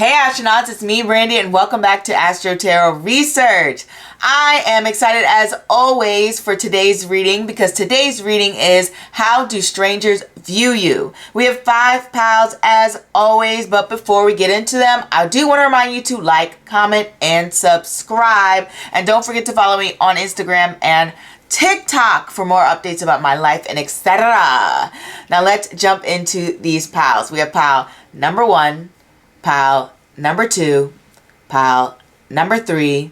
Hey astronauts, it's me Brandy and welcome back to Astro-Tarot Research. I am excited as always for today's reading because today's reading is How Do Strangers View You? We have 5 pals as always, but before we get into them, I do want to remind you to like, comment, and subscribe. And don't forget to follow me on Instagram and TikTok for more updates about my life and etc. Now let's jump into these pals. We have pal number 1, pal number 2, pal number 3,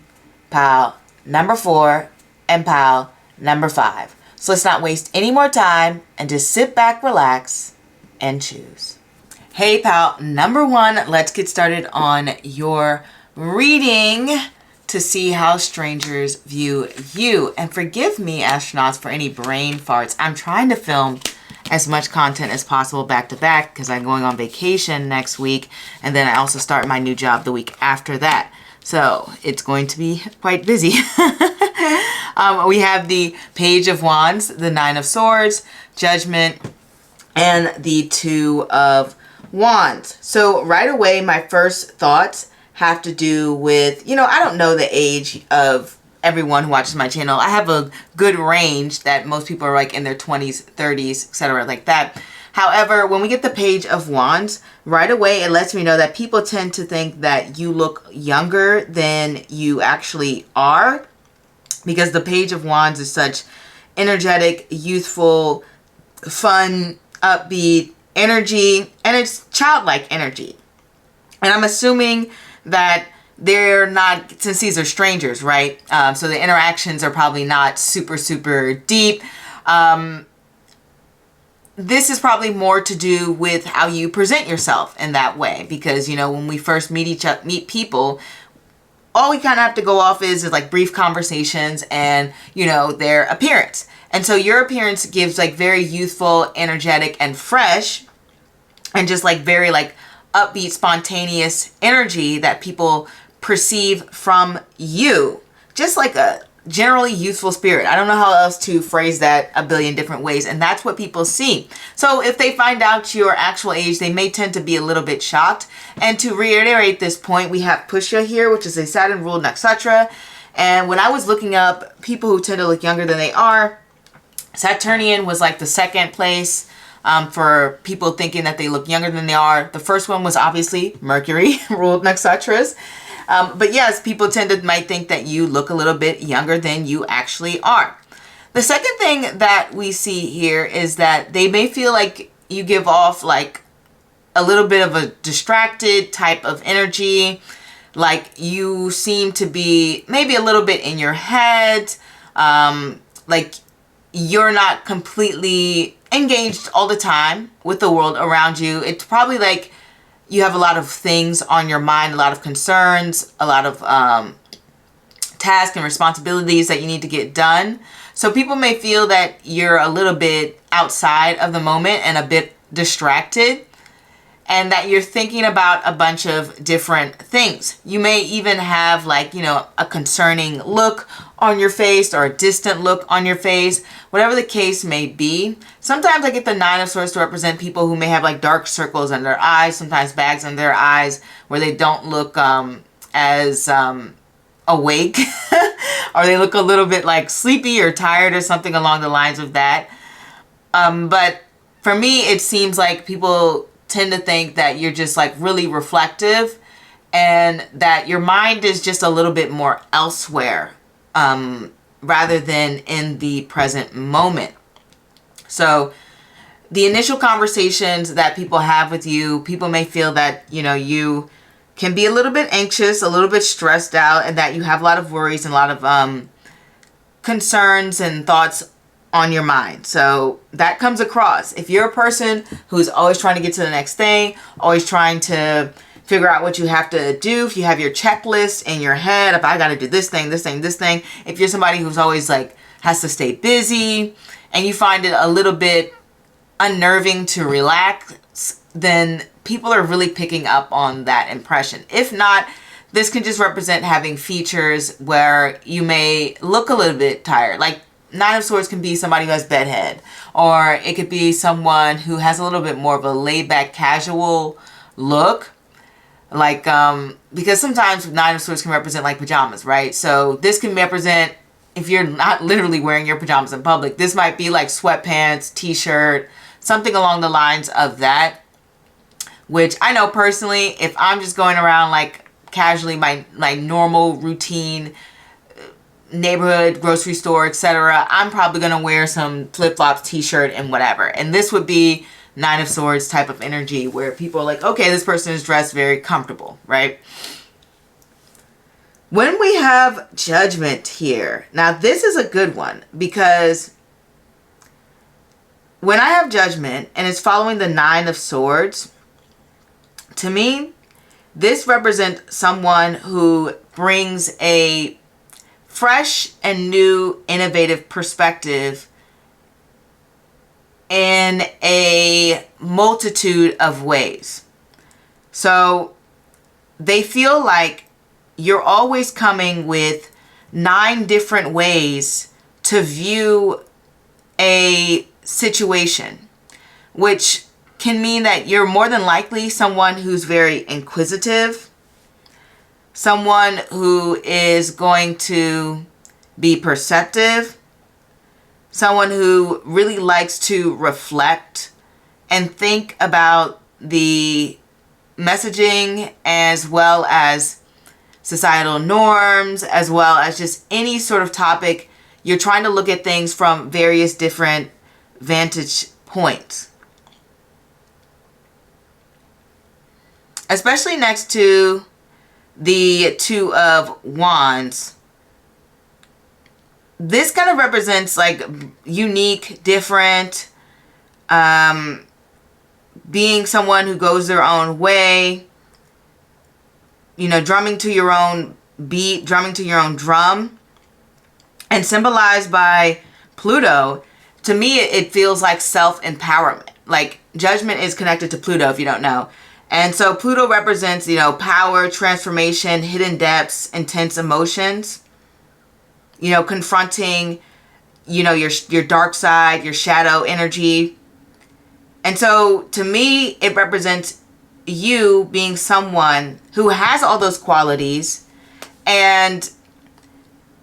pal number 4, and pal number 5. So let's not waste any more time and just sit back, relax, and choose. Hey pal number 1, let's get started on your reading to see how strangers view you. And forgive me, astronauts, for any brain farts. I'm trying to film as much content as possible back to back because I'm going on vacation next week, and then I also start my new job the week after that. So it's going to be quite busy. We have the Page of Wands, the 9 of Swords, Judgment, and the 2 of Wands. So right away, my first thoughts have to do with, I don't know the age of everyone who watches my channel. I have a good range that most people are like in their 20s, 30s, etc. like that. However, when we get the Page of Wands, right away it lets me know that people tend to think that you look younger than you actually are, because the Page of Wands is such energetic, youthful, fun, upbeat energy, and it's childlike energy. And I'm assuming that they're not, since these are strangers, right? So the interactions are probably not super deep. This is probably more to do with how you present yourself in that way, because when we first meet people, all we kind of have to go off is like brief conversations and their appearance. And so your appearance gives like very youthful, energetic, and fresh, and just like very like upbeat, spontaneous energy that people perceive from you, just like a generally youthful spirit. I don't know how else to phrase that a billion different ways, and that's what people see. So if they find out your actual age, they may tend to be a little bit shocked. And to reiterate this point, we have Pusha here, which is a Saturn ruled nakshatra. And when I was looking up people who tend to look younger than they are, Saturnian was like the second place for people thinking that they look younger than they are. The first one was obviously Mercury ruled nakshatras. But yes, people might think that you look a little bit younger than you actually are. The second thing that we see here is that they may feel like you give off like a little bit of a distracted type of energy. Like you seem to be maybe a little bit in your head. Like you're not completely engaged all the time with the world around you. It's probably like you have a lot of things on your mind, a lot of concerns, a lot of tasks and responsibilities that you need to get done. So people may feel that you're a little bit outside of the moment and a bit distracted, and that you're thinking about a bunch of different things. You may even have like, a concerning look on your face or a distant look on your face, whatever the case may be. Sometimes I get the 9 of Swords to represent people who may have like dark circles under their eyes, sometimes bags under their eyes where they don't look as awake or they look a little bit like sleepy or tired or something along the lines of that. But for me, it seems like people tend to think that you're just like really reflective and that your mind is just a little bit more elsewhere rather than in the present moment. So the initial conversations that people have with you, people may feel that, you can be a little bit anxious, a little bit stressed out, and that you have a lot of worries and a lot of concerns and thoughts on your mind. So that comes across. If you're a person who's always trying to get to the next thing, always trying to figure out what you have to do, if you have your checklist in your head, if I got to do this thing, this thing, this thing, if you're somebody who's always like has to stay busy and you find it a little bit unnerving to relax, then people are really picking up on that impression. If not, this can just represent having features where you may look a little bit tired. Like 9 of Swords can be somebody who has bedhead, or it could be someone who has a little bit more of a laid back casual look. Like, because sometimes Nine of Swords can represent like pajamas, right? So this can represent, if you're not literally wearing your pajamas in public, this might be like sweatpants, t-shirt, something along the lines of that. Which I know personally, if I'm just going around like casually, my normal routine neighborhood, grocery store, etc., I'm probably going to wear some flip-flops, t-shirt, and whatever. And this would be Nine of Swords type of energy where people are like, okay, this person is dressed very comfortable, right? When we have Judgment here, now this is a good one because when I have Judgment and it's following the Nine of Swords, to me, this represents someone who brings a fresh and new innovative perspective in a multitude of ways. So they feel like you're always coming with 9 different ways to view a situation, which can mean that you're more than likely someone who's very inquisitive, someone who is going to be perceptive, someone who really likes to reflect and think about the messaging as well as societal norms, as well as just any sort of topic. You're trying to look at things from various different vantage points. Especially next to the Two of Wands. This kind of represents like unique, different, being someone who goes their own way, you know, drumming to your own beat, drumming to your own drum, and symbolized by Pluto. To me, it feels like self-empowerment. Like Judgment is connected to Pluto, if you don't know. And so Pluto represents, you know, power, transformation, hidden depths, intense emotions, you know, confronting, you know, your dark side, your shadow energy. And so to me, it represents you being someone who has all those qualities, and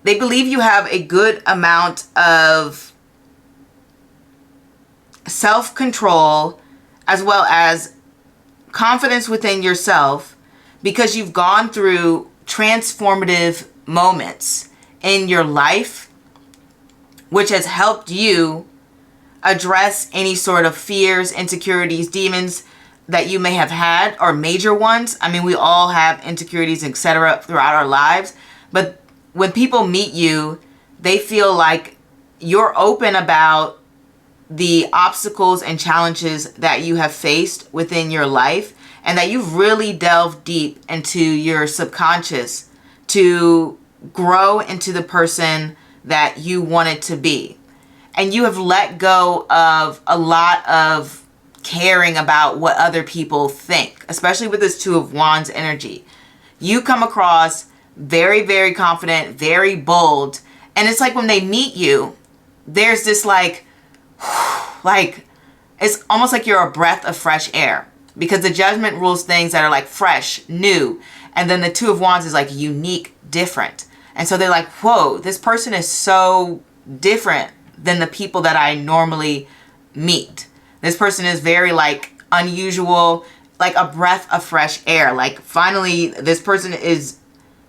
they believe you have a good amount of self-control as well as confidence within yourself, because you've gone through transformative moments in your life, which has helped you address any sort of fears, insecurities, demons that you may have had, or major ones. I mean, we all have insecurities, etc., throughout our lives. But when people meet you, they feel like you're open about the obstacles and challenges that you have faced within your life, and that you've really delved deep into your subconscious to grow into the person that you wanted to be. And you have let go of a lot of caring about what other people think, especially with this Two of Wands energy. You come across very, very confident, very bold. And it's like when they meet you, there's this like it's almost like you're a breath of fresh air, because the Judgment rules things that are like fresh, new. And then the Two of Wands is like unique, different. And so they're like, whoa, this person is so different than the people that I normally meet. This person is very like unusual, like a breath of fresh air. Like finally, this person is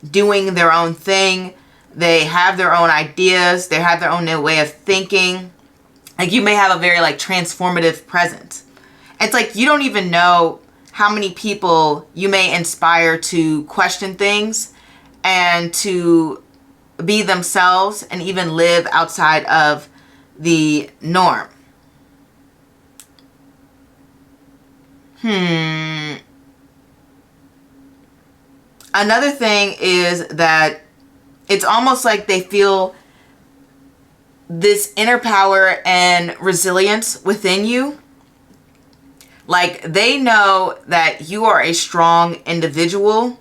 doing their own thing. They have their own ideas. They have their own new way of thinking. Like you may have a very like transformative presence. It's like you don't even know how many people you may inspire to question things and to be themselves and even live outside of the norm. Another thing is that it's almost like they feel this inner power and resilience within you. Like they know that you are a strong individual.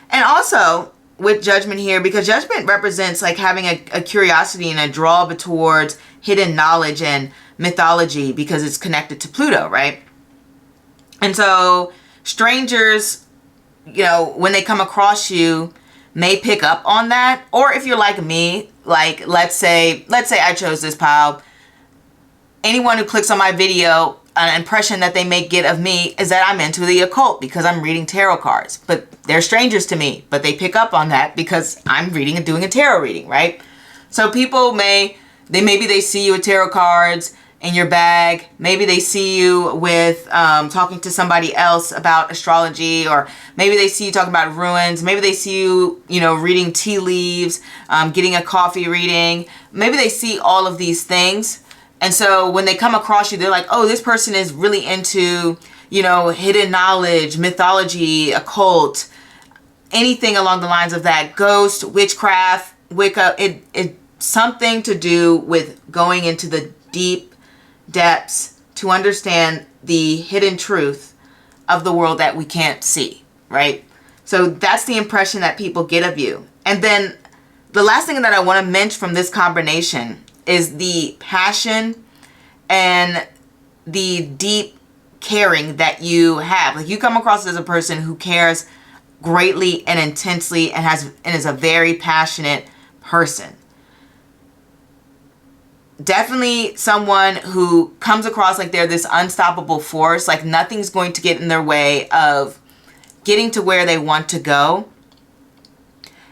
And also with Judgment here, because Judgment represents like having a curiosity and a draw towards hidden knowledge and mythology, because it's connected to Pluto, right? And so strangers you know, when they come across you, may pick up on that. Or if you're like me, like let's say I chose this pile. Anyone who clicks on my video, an impression that they may get of me is that I'm into the occult because I'm reading tarot cards. But they're strangers to me, but they pick up on that because I'm reading and doing a tarot reading, right? So people maybe they see you with tarot cards in your bag. Maybe they see you with talking to somebody else about astrology, or maybe they see you talking about ruins. Maybe they see you, you know, reading tea leaves, getting a coffee reading. Maybe they see all of these things. And so when they come across you, they're like, oh, this person is really into, you know, hidden knowledge, mythology, occult, anything along the lines of that, ghost, witchcraft, Wicca. It's something to do with going into the deep depths to understand the hidden truth of the world that we can't see, right? So that's the impression that people get of you. And then the last thing that I want to mention from this combination is the passion and the deep caring that you have. Like, you come across as a person who cares greatly and intensely and is a very passionate person. Definitely someone who comes across like they're this unstoppable force, like nothing's going to get in their way of getting to where they want to go,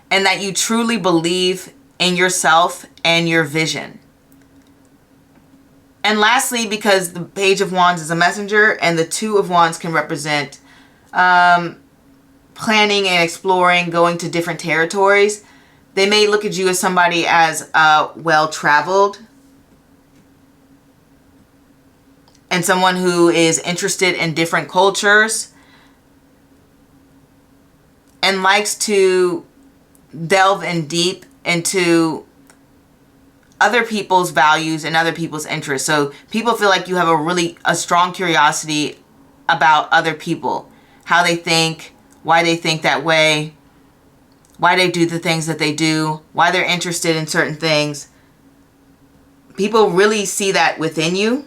and that you truly believe in yourself and your vision. And lastly, because the Page of Wands is a messenger and the Two of Wands can represent planning and exploring, going to different territories, they may look at you as somebody as well-traveled and someone who is interested in different cultures and likes to delve in deep into other people's values and other people's interests. So people feel like you have a strong curiosity about other people, how they think, why they think that way, why they do the things that they do, why they're interested in certain things. People really see that within you.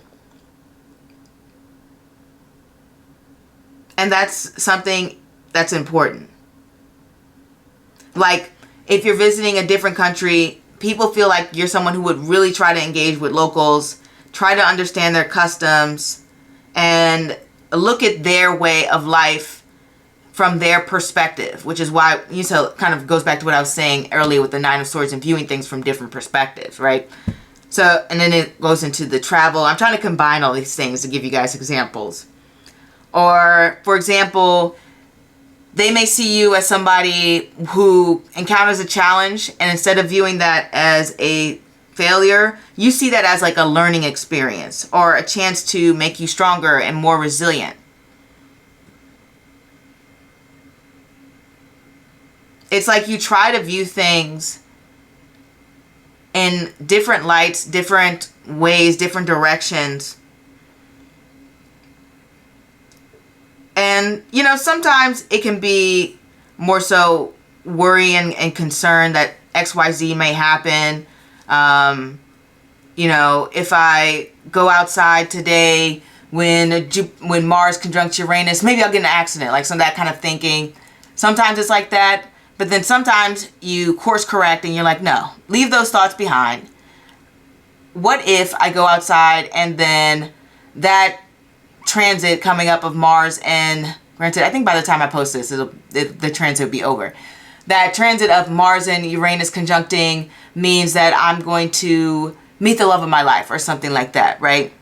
And that's something that's important. Like, if you're visiting a different country, people feel like you're someone who would really try to engage with locals, try to understand their customs, and look at their way of life from their perspective, which is why, so it kind of goes back to what I was saying earlier with the Nine of Swords and viewing things from different perspectives, right? So, and then it goes into the travel. I'm trying to combine all these things to give you guys examples. Or, for example, they may see you as somebody who encounters a challenge, and instead of viewing that as a failure, you see that as like a learning experience or a chance to make you stronger and more resilient. It's like you try to view things in different lights, different ways, different directions. And, sometimes it can be more so worry and concern that XYZ may happen. If I go outside today when Mars conjunct Uranus, maybe I'll get in an accident, like some of that kind of thinking. Sometimes it's like that, but then sometimes you course correct and you're like, no, leave those thoughts behind. What if I go outside and then that transit coming up of Mars, and granted, I think by the time I post this, the transit will be over. That transit of Mars and Uranus conjuncting means that I'm going to meet the love of my life or something like that, right?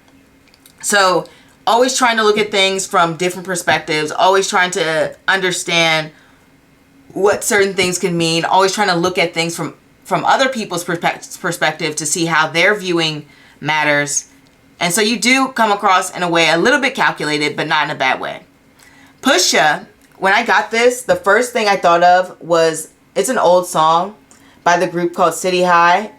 So always trying to look at things from different perspectives, always trying to understand what certain things can mean, always trying to look at things from other people's perspective to see how their viewing matters. And so you do come across in a way a little bit calculated, but not in a bad way. Pusha, when I got this, the first thing I thought of was, it's an old song by the group called City High.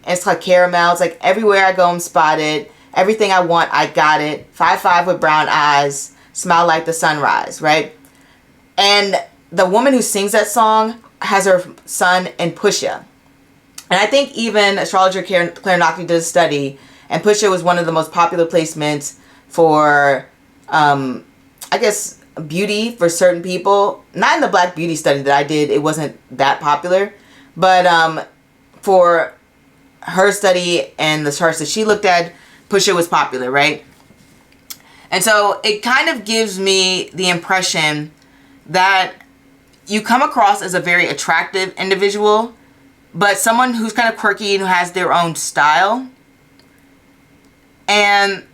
It's called Caramel. It's like, everywhere I go I'm spotted. Everything I want, I got it. 5'5" with brown eyes. Smile like the sunrise, right? And the woman who sings that song has her son in Pusha. And I think even astrologer Claire Knockley did a study, and Pusha was one of the most popular placements for, beauty for certain people. Not in the Black Beauty study that I did. It wasn't that popular. But for her study and the charts that she looked at, Pusha was popular, right? And so it kind of gives me the impression that you come across as a very attractive individual, but someone who's kind of quirky and who has their own style. And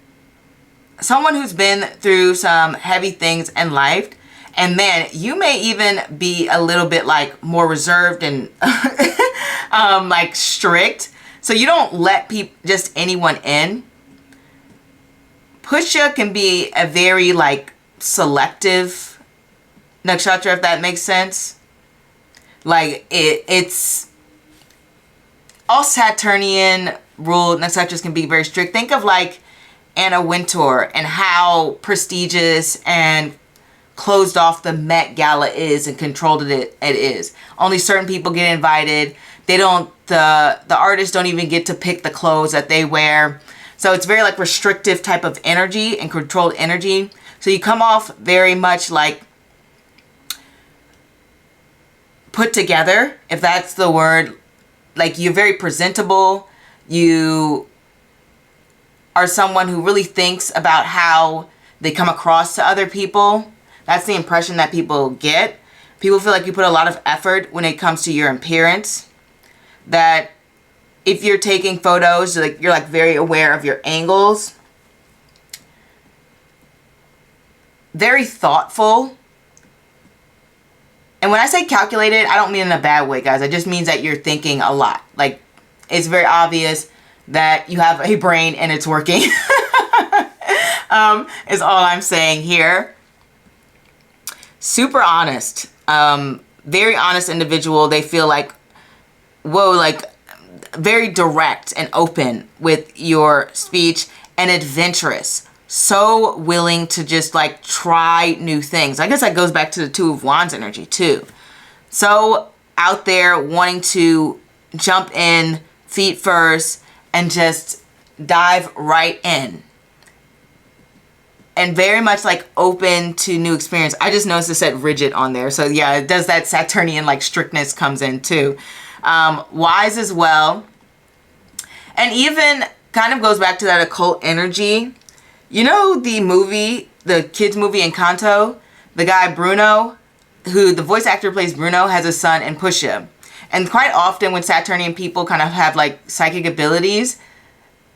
someone who's been through some heavy things in life. And man, you may even be a little bit like more reserved and like strict. So you don't let just anyone in. Pusha can be a very like selective nakshatra, if that makes sense. Like it's all Saturnian ruled nakshatras can be very strict. Think of like Anna Wintour and how prestigious and closed off the Met Gala is and controlled it is. Only certain people get invited. They don't, the artists don't even get to pick the clothes that they wear. So it's very like restrictive type of energy and controlled energy. So you come off very much like put together, if that's the word. Like you're very presentable. You are someone who really thinks about how they come across to other people. That's the impression that people get. People feel like you put a lot of effort when it comes to your appearance. That if you're taking photos, you're like very aware of your angles. Very thoughtful. And when I say calculated, I don't mean in a bad way, guys. It just means that you're thinking a lot. Like, it's very obvious that you have a brain and it's working. Is all I'm saying here. Super honest. Very honest individual. They feel like, whoa, like very direct and open with your speech and adventurous. So willing to just like try new things. I guess that goes back to the Two of Wands energy too. So out there wanting to jump in feet first and just dive right in. And very much like open to new experience. I just noticed it said rigid on there. So yeah, it does that Saturnian like strictness comes in too. Wise as well. And even kind of goes back to that occult energy. You know the movie, the kids movie Encanto? The guy Bruno, who the voice actor plays Bruno, has a son in Pusha. And quite often when Saturnian people kind of have like psychic abilities,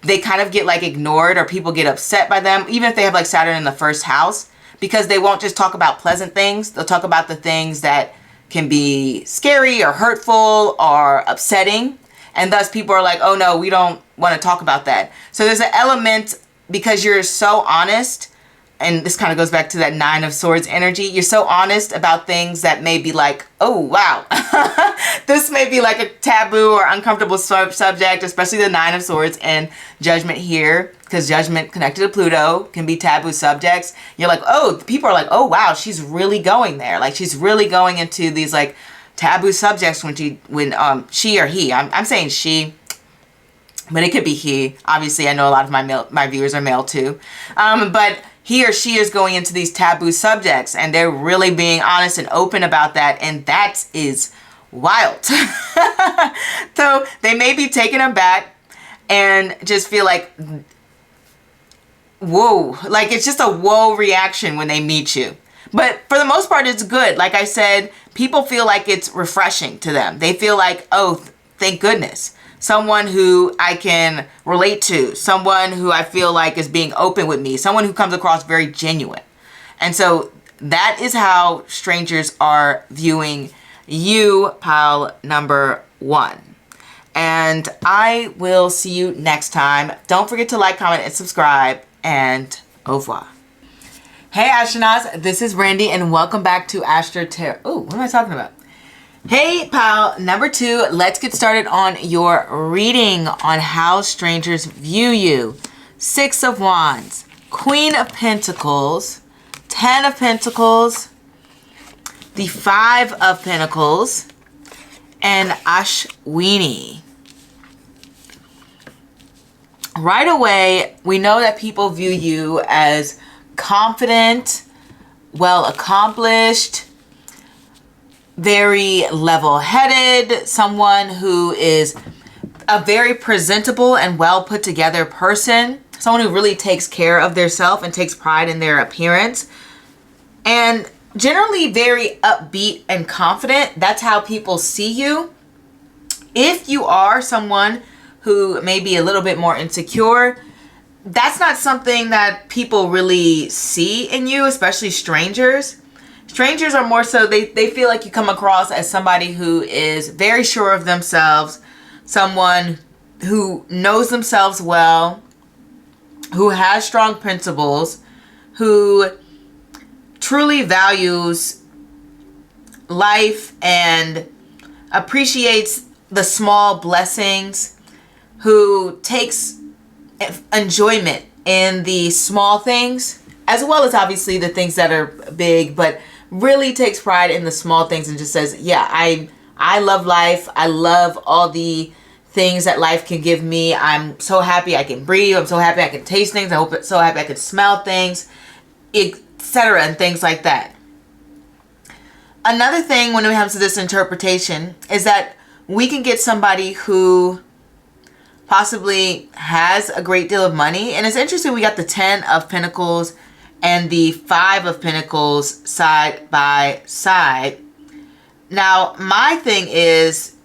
they kind of get like ignored or people get upset by them, even if they have like Saturn in the first house, because they won't just talk about pleasant things. They'll talk about the things that can be scary or hurtful or upsetting. And thus people are like, oh no, we don't want to talk about that. So there's an element, because you're so honest, and this kind of goes back to that Nine of Swords energy. You're so honest about things that may be like, oh, wow. This may be like a taboo or uncomfortable subject, especially the Nine of Swords and Judgment here, because Judgment connected to Pluto can be taboo subjects. You're like, oh, people are like, oh, wow, she's really going there. Like she's really going into these like taboo subjects when she or he, I'm saying she, but it could be he. Obviously, I know a lot of my viewers are male too. But he or she is going into these taboo subjects and they're really being honest and open about that. And that is wild. So they may be taken aback and just feel like, whoa, like it's just a whoa reaction when they meet you. But for the most part, it's good. Like I said, people feel like it's refreshing to them. They feel like, oh, thank goodness. Someone who I can relate to, someone who I feel like is being open with me, someone who comes across very genuine. And so that is how strangers are viewing you, pile number 1. And I will see you next time. Don't forget to like, comment, and subscribe, and au revoir. Hey astronauts, this is Brandy, and welcome back to Astro-Tarot. Oh, what am I talking about? Hey pal, number 2, let's get started on your reading on how strangers view you. 6 of Wands, Queen of Pentacles, 10 of Pentacles, the 5 of Pentacles, and Ashwini. Right away, we know that people view you as confident, well accomplished, very level-headed, someone who is a very presentable and well put together person, someone who really takes care of their self and takes pride in their appearance, and generally very upbeat and confident. That's how people see you. If you are someone who may be a little bit more insecure, that's not something that people really see in you, especially strangers. Strangers are more so, they feel like you come across as somebody who is very sure of themselves, someone who knows themselves well, who has strong principles, who truly values life and appreciates the small blessings, who takes enjoyment in the small things, as well as obviously the things that are big, but really takes pride in the small things and just says, yeah, I love life. I love all the things that life can give me. I'm so happy I can breathe. I'm so happy I can taste things. I'm so happy I can smell things, etc., and things like that. Another thing when it comes to this interpretation is that we can get somebody who possibly has a great deal of money. And it's interesting, we got the 10 of Pentacles and the 5 of Pentacles side by side. Now, my thing is,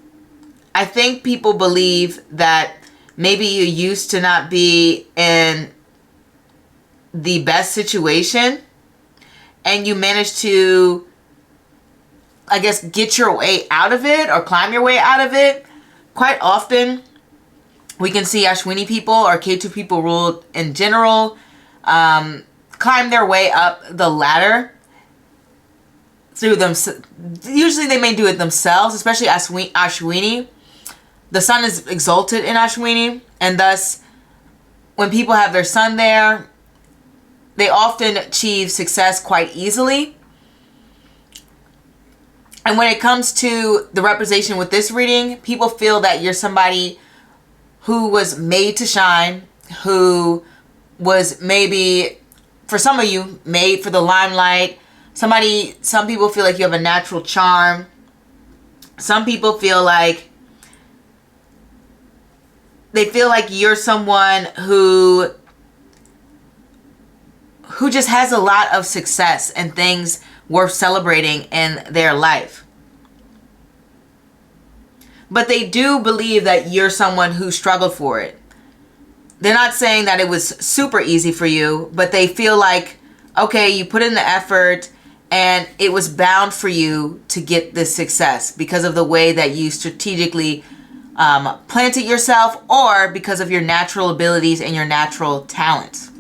I think people believe that maybe you used to not be in the best situation and you managed to, I guess, get your way out of it or climb your way out of it. Quite often, we can see Ashwini people or Ketu people ruled in general climb their way up the ladder through them. Usually they may do it themselves, especially Ashwini. The sun is exalted in Ashwini, and thus when people have their sun there, they often achieve success quite easily. And when it comes to the representation with this reading, people feel that you're somebody who was made to shine, who was maybe, for some of you, made for the limelight. Some people feel like you have a natural charm. Some people feel like you're someone who just has a lot of success and things worth celebrating in their life. But they do believe that you're someone who struggled for it. They're not saying that it was super easy for you, but they feel like, okay, you put in the effort and it was bound for you to get this success because of the way that you strategically planted yourself, or because of your natural abilities and your natural talents.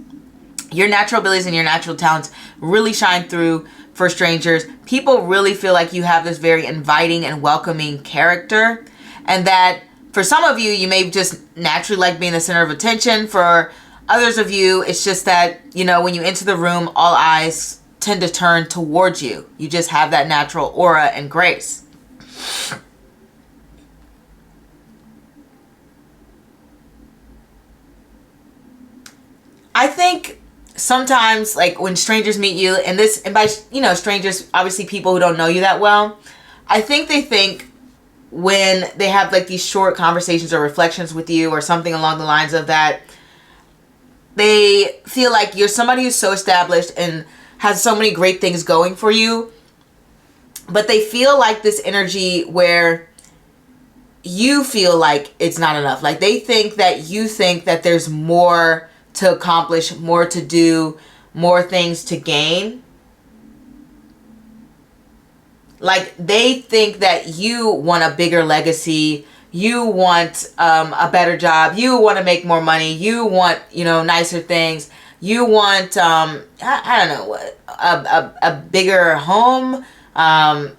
Your natural abilities and your natural talents really shine through for strangers. People really feel like you have this very inviting and welcoming character, and that for some of you, you may just naturally like being the center of attention. For others of you, it's just that, you know, when you enter the room, all eyes tend to turn towards you. You just have that natural aura and grace. I think sometimes, like, when strangers meet you, and by, you know, strangers, obviously people who don't know you that well, I think they think when they have like these short conversations or reflections with you or something along the lines of that, they feel like you're somebody who's so established and has so many great things going for you, but they feel like this energy where you feel like it's not enough. Like they think that you think that there's more to accomplish, more to do, more things to gain. Like they think that you want a bigger legacy, you want a better job, you want to make more money, you want, you know, nicer things, you want I don't know, a bigger home,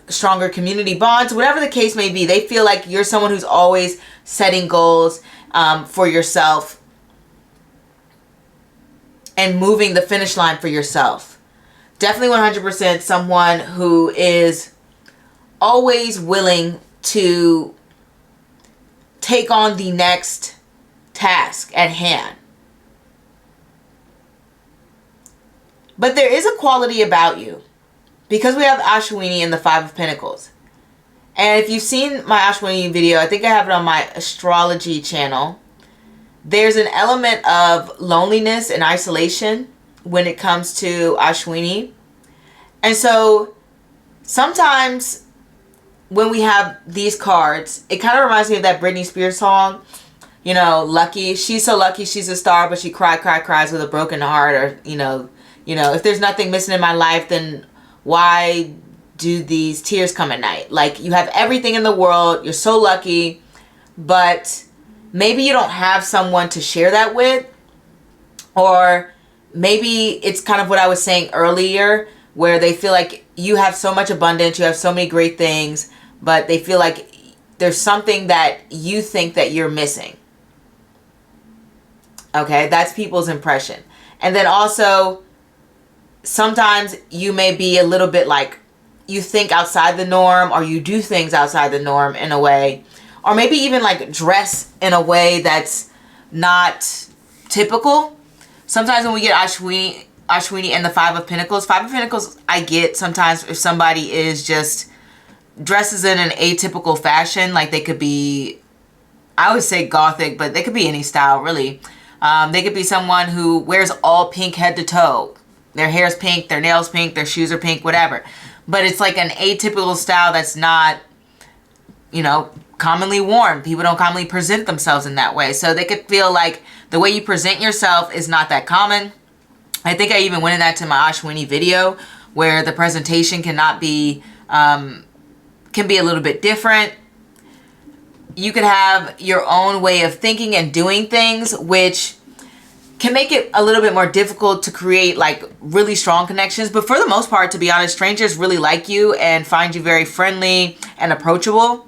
stronger community bonds, whatever the case may be. They feel like you're someone who's always setting goals for yourself and moving the finish line for yourself. Definitely 100% someone who is always willing to take on the next task at hand. But there is a quality about you because we have Ashwini in the Five of Pentacles. And if you've seen my Ashwini video, I think I have it on my Astrology channel. There's an element of loneliness and isolation when it comes to Ashwini. And so sometimes when we have these cards, it kind of reminds me of that Britney Spears song, you know, Lucky. She's so lucky she's a star, but she cries with a broken heart. Or, you know, if there's nothing missing in my life, then why do these tears come at night? Like, you have everything in the world. You're so lucky, but maybe you don't have someone to share that with. Or maybe it's kind of what I was saying earlier, where they feel like you have so much abundance, you have so many great things, but they feel like there's something that you think that you're missing. Okay, that's people's impression. And then also, sometimes you may be a little bit like, you think outside the norm, or you do things outside the norm in a way, or maybe even like dress in a way that's not typical. Sometimes when we get Ashwini and the Five of Pentacles, I get sometimes if somebody is just dresses in an atypical fashion, like they could be, I would say gothic, but they could be any style really. They could be someone who wears all pink head to toe. Their hair's pink, their nails pink, their shoes are pink, whatever. But it's like an atypical style that's not, you know, commonly worn. People don't commonly present themselves in that way. So they could feel like the way you present yourself is not that common. I think I even went in that to my Ashwini video, where the presentation cannot be, can be a little bit different. You could have your own way of thinking and doing things, which can make it a little bit more difficult to create like really strong connections. But for the most part, to be honest, strangers really like you and find you very friendly and approachable.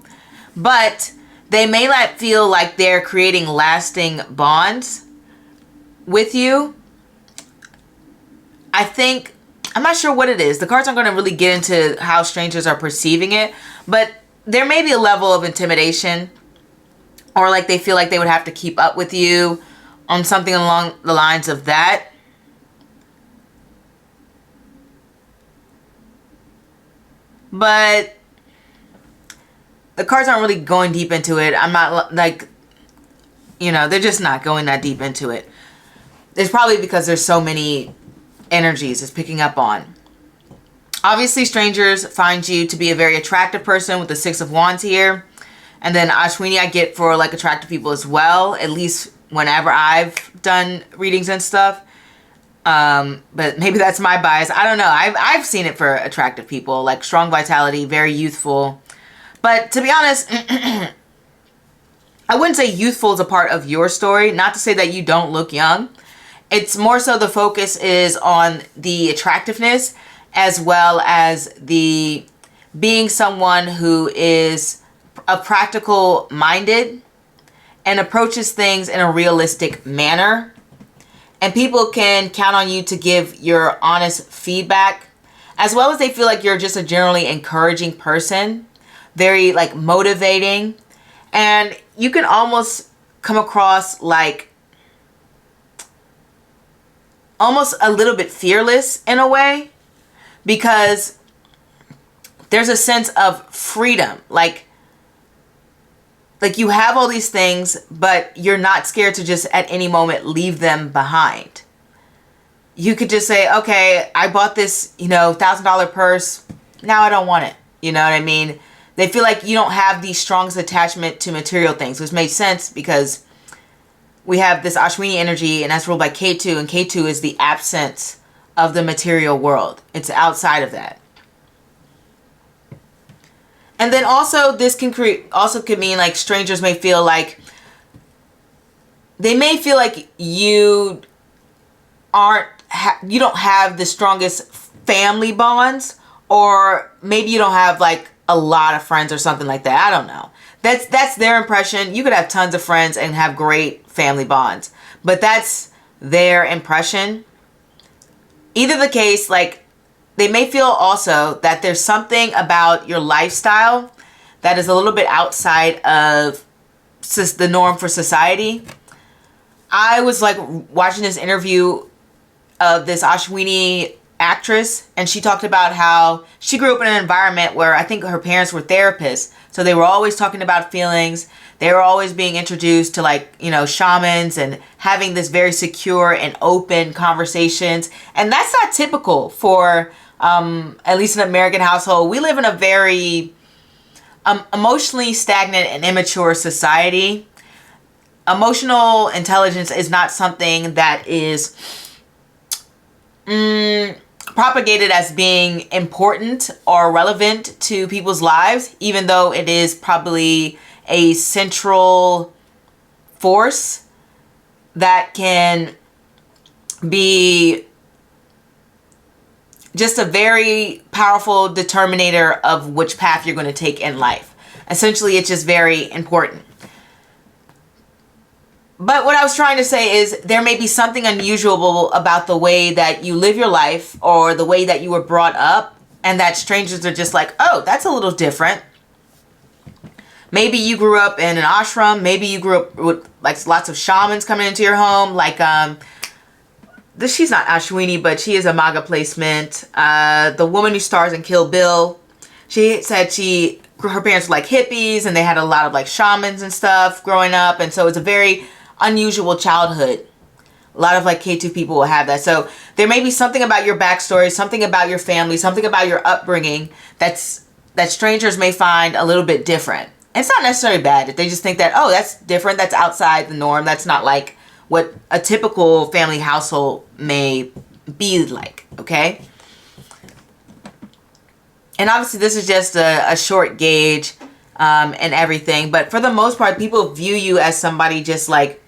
But they may not feel like they're creating lasting bonds with you. I think, I'm not sure what it is. The cards aren't going to really get into how strangers are perceiving it, but there may be a level of intimidation, or like they feel like they would have to keep up with you on something along the lines of that. But the cards aren't really going deep into it. I'm not like, you know, they're just not going that deep into it. It's probably because there's so many energies it's picking up on. Obviously, strangers find you to be a very attractive person with the Six of Wands here. And then Ashwini I get for like attractive people as well, at least whenever I've done readings and stuff. But maybe that's my bias. I don't know. I've seen it for attractive people, like strong vitality, very youthful. But to be honest, I wouldn't say youthful is a part of your story. Not to say that you don't look young. It's more so the focus is on the attractiveness, as well as the being someone who is a practical minded and approaches things in a realistic manner. And people can count on you to give your honest feedback, as well as they feel like you're just a generally encouraging person, very like motivating. And you can almost come across like almost a little bit fearless in a way, because there's a sense of freedom. Like you have all these things, but you're not scared to just at any moment leave them behind. You could just say, okay, I bought this, you know, $1,000 purse. Now I don't want it. You know what I mean? They feel like you don't have the strongest attachment to material things, which makes sense because we have this Ashwini energy, and that's ruled by K2, and K2 is the absence of the material world. It's outside of that. And then also this can could mean like strangers may feel like they may feel like you you don't have the strongest family bonds, or maybe you don't have like a lot of friends or something like that. I don't know. That's their impression. You could have tons of friends and have great family bonds, but that's their impression. Either the case, like they may feel also that there's something about your lifestyle that is a little bit outside of the norm for society. I was like watching this interview of this Ashwini actress, and she talked about how she grew up in an environment where I think her parents were therapists. So they were always talking about feelings. They were always being introduced to, like, you know, shamans and having this very secure and open conversations. And that's not typical for, at least an American household. We live in a very emotionally stagnant and immature society. Emotional intelligence is not something that is propagated as being important or relevant to people's lives, even though it is probably a central force that can be just a very powerful determinator of which path you're going to take in life. Essentially, it's just very important. But what I was trying to say is there may be something unusual about the way that you live your life or the way that you were brought up, and that strangers are just like, oh, that's a little different. Maybe you grew up in an ashram. Maybe you grew up with like lots of shamans coming into your home. Like, she's not Ashwini, but she is a MAGA placement. The woman who stars in Kill Bill, she said her parents were like hippies and they had a lot of like shamans and stuff growing up. And so it's a very unusual childhood. A lot of like K2 people will have that. So there may be something about your backstory, something about your family, something about your upbringing that strangers may find a little bit different. It's not necessarily bad if they just think that, oh, that's different, that's outside the norm, that's not like what a typical family household may be like, okay? And obviously this is just a short gauge and everything, but for the most part, people view you as somebody just like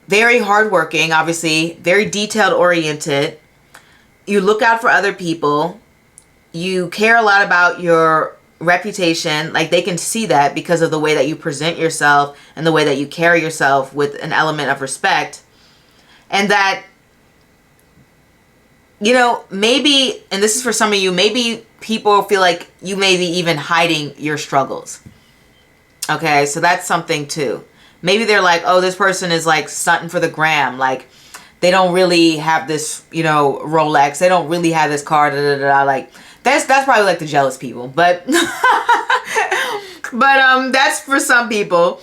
very hardworking, obviously, very detailed oriented. You look out for other people. You care a lot about your reputation. Like, they can see that because of the way that you present yourself and the way that you carry yourself with an element of respect. And that, you know, maybe, and this is for some of you, maybe people feel like you may be even hiding your struggles. Okay, so that's something too. Maybe they're like, oh, this person is like stunting for the gram. Like, they don't really have this, you know, Rolex. They don't really have this car. Da, da, da, da. Like, that's probably like the jealous people. But, that's for some people.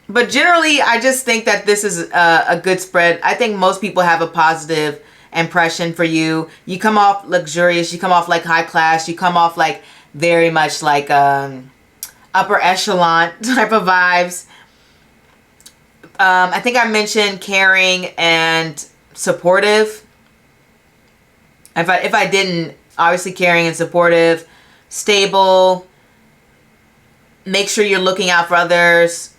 But generally, I just think that this is a good spread. I think most people have a positive impression for you. You come off luxurious. You come off like high class. You come off like very much like upper echelon type of vibes. I think I mentioned caring and supportive. If I didn't, obviously caring and supportive, stable, make sure you're looking out for others.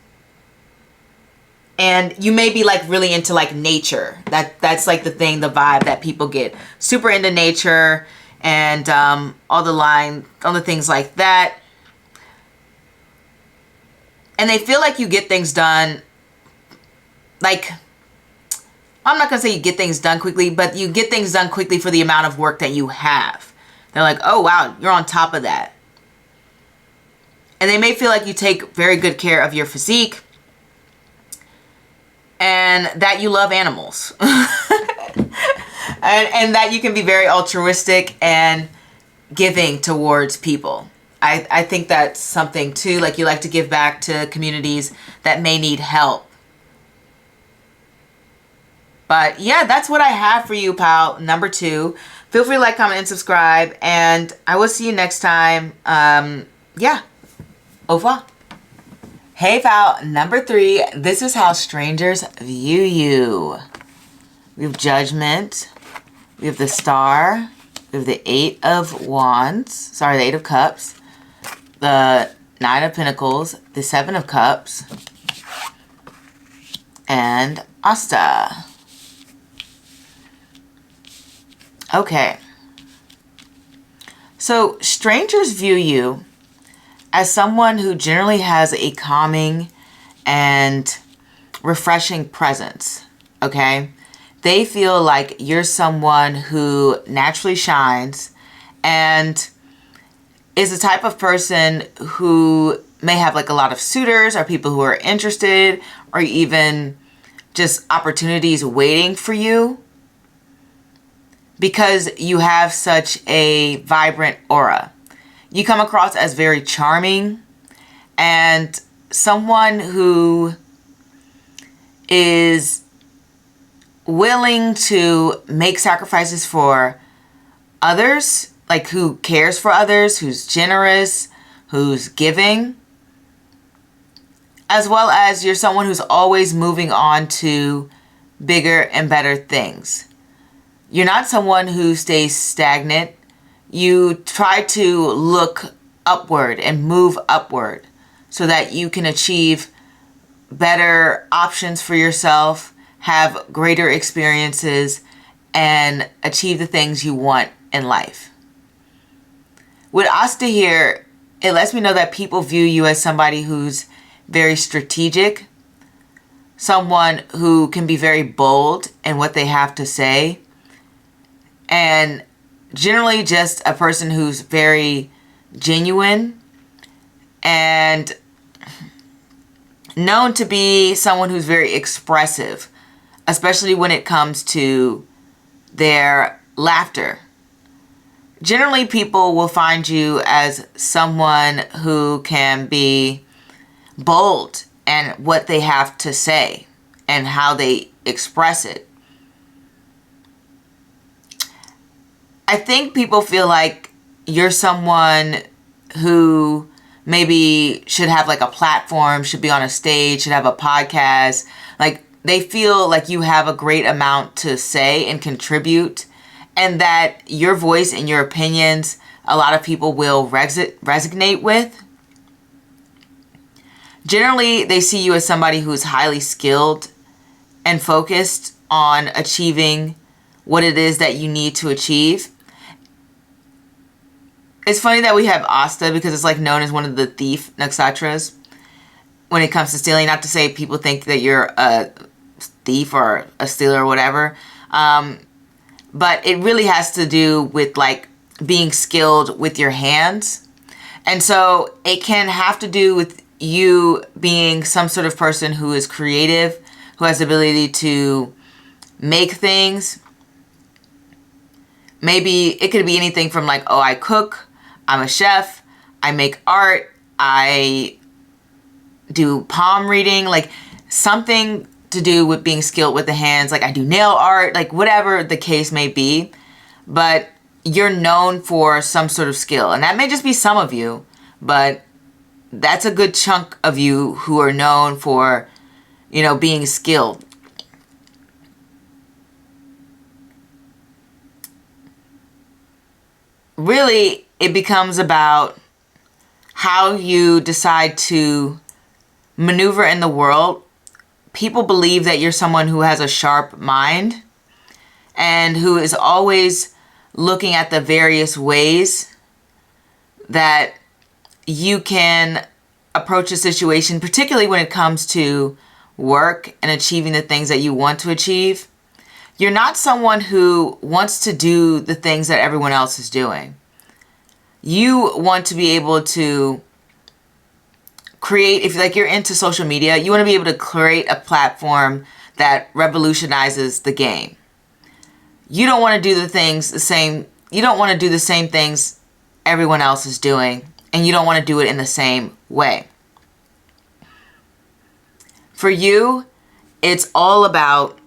And you may be like really into like nature. That's like the thing, the vibe that people get. Super into nature and all the things like that. And they feel like you get things done, like, I'm not going to say you get things done quickly, but you get things done quickly for the amount of work that you have. They're like, oh, wow, you're on top of that. And they may feel like you take very good care of your physique and that you love animals. and that you can be very altruistic and giving towards people. I think that's something too, like you like to give back to communities that may need help. But yeah, that's what I have for you, pal. Number 2. Feel free to like, comment, and subscribe. And I will see you next time. Yeah. Au revoir. Hey, pal. Number 3. This is how strangers view you. We have Judgment. We have the Star. We have the 8 of Wands. Sorry, the 8 of Cups. The 9 of Pentacles. The 7 of Cups. And Asta. Okay, so strangers view you as someone who generally has a calming and refreshing presence, okay? They feel like you're someone who naturally shines and is the type of person who may have like a lot of suitors or people who are interested or even just opportunities waiting for you because you have such a vibrant aura. You come across as very charming and someone who is willing to make sacrifices for others, like who cares for others, who's generous, who's giving, as well as you're someone who's always moving on to bigger and better things. You're not someone who stays stagnant. You try to look upward and move upward so that you can achieve better options for yourself, have greater experiences, and achieve the things you want in life. With Asta here, it lets me know that people view you as somebody who's very strategic, someone who can be very bold in what they have to say, and generally just a person who's very genuine and known to be someone who's very expressive, especially when it comes to their laughter. Generally, people will find you as someone who can be bold in what they have to say and how they express it. I think people feel like you're someone who maybe should have like a platform, should be on a stage, should have a podcast. Like they feel like you have a great amount to say and contribute, and that your voice and your opinions a lot of people will resonate with. Generally, they see you as somebody who's highly skilled and focused on achieving what it is that you need to achieve. It's funny that we have Asta because it's like known as one of the thief nakshatras when it comes to stealing. Not to say people think that you're a thief or a stealer or whatever. But it really has to do with like being skilled with your hands. And so it can have to do with you being some sort of person who is creative, who has the ability to make things. Maybe it could be anything from like, oh, I cook, I'm a chef, I make art, I do palm reading, like something to do with being skilled with the hands, like I do nail art, like whatever the case may be. But you're known for some sort of skill, and that may just be some of you, but that's a good chunk of you who are known for, you know, being skilled. Really, it becomes about how you decide to maneuver in the world. People believe that you're someone who has a sharp mind and who is always looking at the various ways that you can approach a situation, particularly when it comes to work and achieving the things that you want to achieve. You're not someone who wants to do the things that everyone else is doing. You want to be able to create, if like you're into social media, you want to be able to create a platform that revolutionizes the game. You don't want to do the things the same, you don't want to do the same things everyone else is doing, and you don't want to do it in the same way. For you, it's all about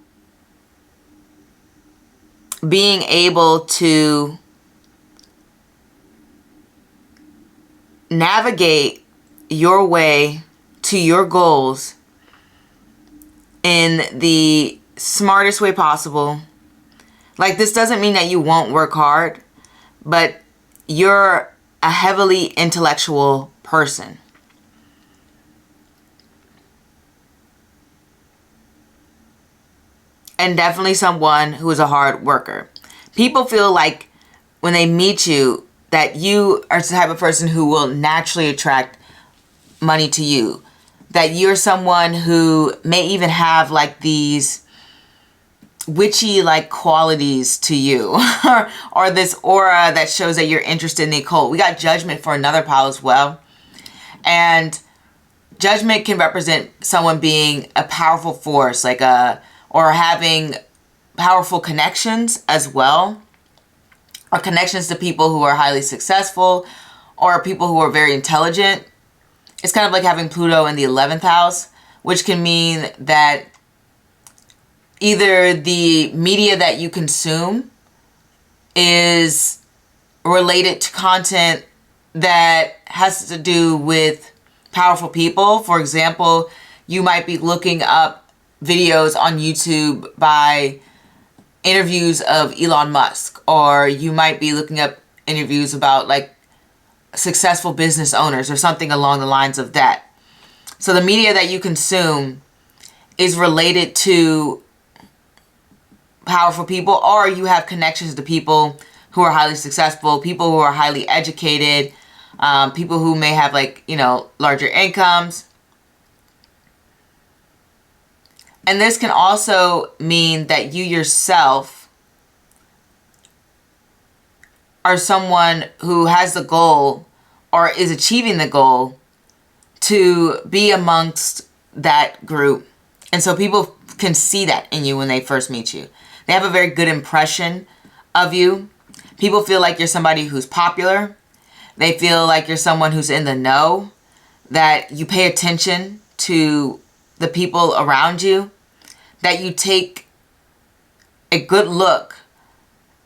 being able to navigate your way to your goals in the smartest way possible. Like, this doesn't mean that you won't work hard, but you're a heavily intellectual person. And definitely someone who is a hard worker. People feel like when they meet you that you are the type of person who will naturally attract money to you. That you're someone who may even have like these witchy like qualities to you or this aura that shows that you're interested in the occult. We got Judgment for another pile as well. And Judgment can represent someone being a powerful force, like or having powerful connections as well, or connections to people who are highly successful, or people who are very intelligent. It's kind of like having Pluto in the 11th house, which can mean that either the media that you consume is related to content that has to do with powerful people. For example, you might be looking up videos on YouTube by interviews of Elon Musk, or you might be looking up interviews about like successful business owners or something along the lines of that. So the media that you consume is related to powerful people, or you have connections to people who are highly successful, people who are highly educated, people who may have like, you know, larger incomes. And this can also mean that you yourself are someone who has the goal or is achieving the goal to be amongst that group. And so people can see that in you when they first meet you. They have a very good impression of you. People feel like you're somebody who's popular. They feel like you're someone who's in the know, that you pay attention to the people around you, that you take a good look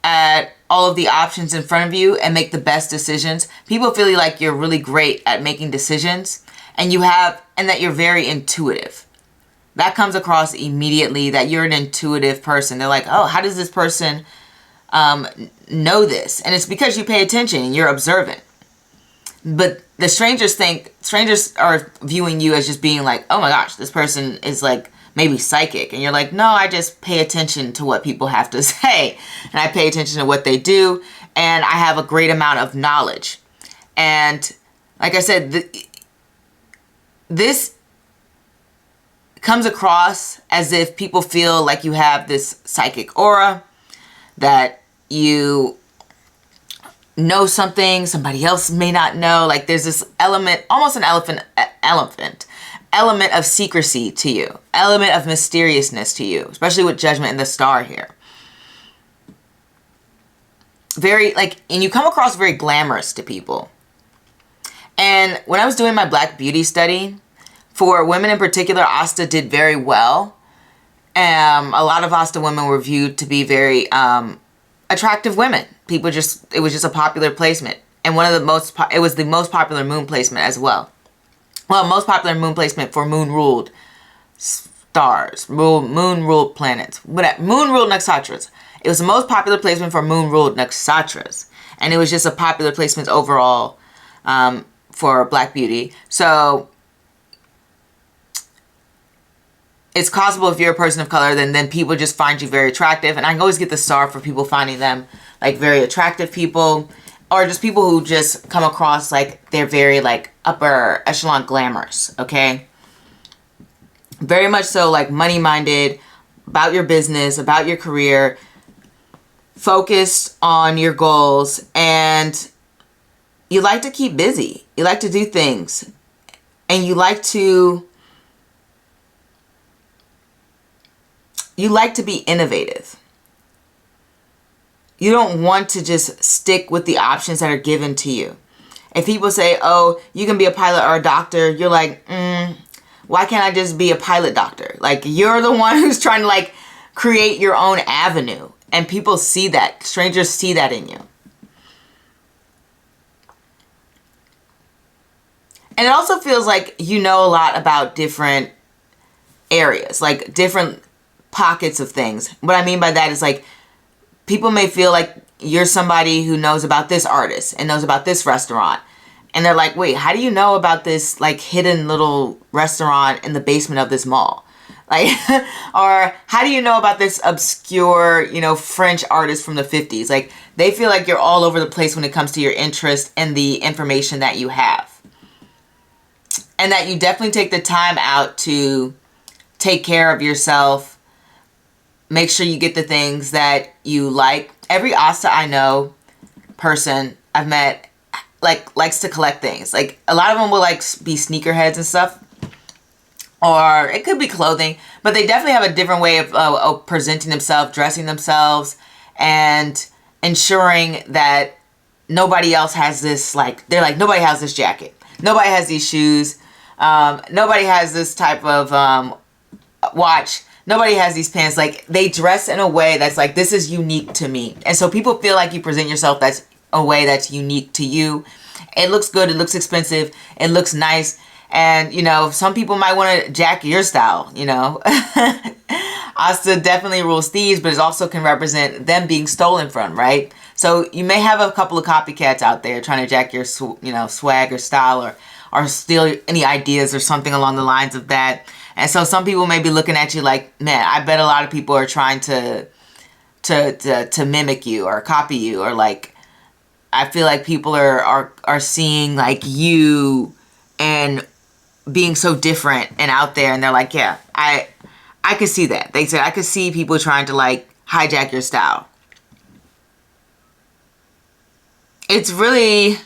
at all of the options in front of you and make the best decisions. People feel like you're really great at making decisions, and that you're very intuitive. That comes across immediately, that you're an intuitive person. They're like, oh, how does this person know this? And it's because you pay attention and you're observant. But the strangers are viewing you as just being like, oh my gosh, this person is like maybe psychic. And you're like, no, I just pay attention to what people have to say. And I pay attention to what they do. And I have a great amount of knowledge. And like I said, this comes across as if people feel like you have this psychic aura, that you know something somebody else may not know. Like there's this element, almost an element of secrecy to you, element of mysteriousness to you, especially with Judgment and the Star here. Very and you come across very glamorous to people. And when I was doing my Black Beauty study, for women in particular, Asta did very well. A lot of Asta women were viewed to be very attractive women. It was just a popular placement. And it was the most popular moon placement as well. Well, most popular moon placement for moon-ruled stars, moon-ruled planets, moon-ruled nakshatras. It was the most popular placement for moon-ruled nakshatras. And it was just a popular placement overall for Black Beauty. So it's possible if you're a person of color, then people just find you very attractive. And I can always get the star for people finding them like very attractive people, or just people who just come across like they're very like upper echelon glamorous, okay? Very much so like money-minded, about your business, about your career, focused on your goals, and you like to keep busy. You like to do things, and you like to be innovative. You don't want to just stick with the options that are given to you. If people say, oh, you can be a pilot or a doctor, you're like, why can't I just be a pilot doctor? Like, you're the one who's trying to like create your own avenue. And people see that. Strangers see that in you. And it also feels like you know a lot about different areas, like different pockets of things. What I mean by that is like, people may feel like you're somebody who knows about this artist and knows about this restaurant. And they're like, wait, how do you know about this like hidden little restaurant in the basement of this mall? Like, or how do you know about this obscure, French artist from the 50s? Like, they feel like you're all over the place when it comes to your interest and the information that you have. And that you definitely take the time out to take care of yourself. Make sure you get the things that you like. Every Asta I know person I've met likes to collect things. Like a lot of them will like be sneakerheads and stuff. or it could be clothing, but they definitely have a different way of presenting themselves, dressing themselves, and ensuring that nobody else has this, like, they're like, nobody has this jacket, nobody has these shoes, nobody has this type of watch, nobody has these pants. Like, they dress in a way that's like, this is unique to me. And so people feel like you present yourself that's a way that's unique to you. It looks good, it looks expensive, it looks nice. And, you know, some people might want to jack your style, you know. Asta definitely rules thieves, but it also can represent them being stolen from, right? So you may have a couple of copycats out there trying to jack your, you know, swag or style, or steal any ideas or something along the lines of that. And so some people may be looking at you like, man, I bet a lot of people are trying to mimic you or copy you, or like, I feel like people are seeing like you and being so different and out there, and they're like, yeah, I could see that. They said I could see people trying to like hijack your style. It's really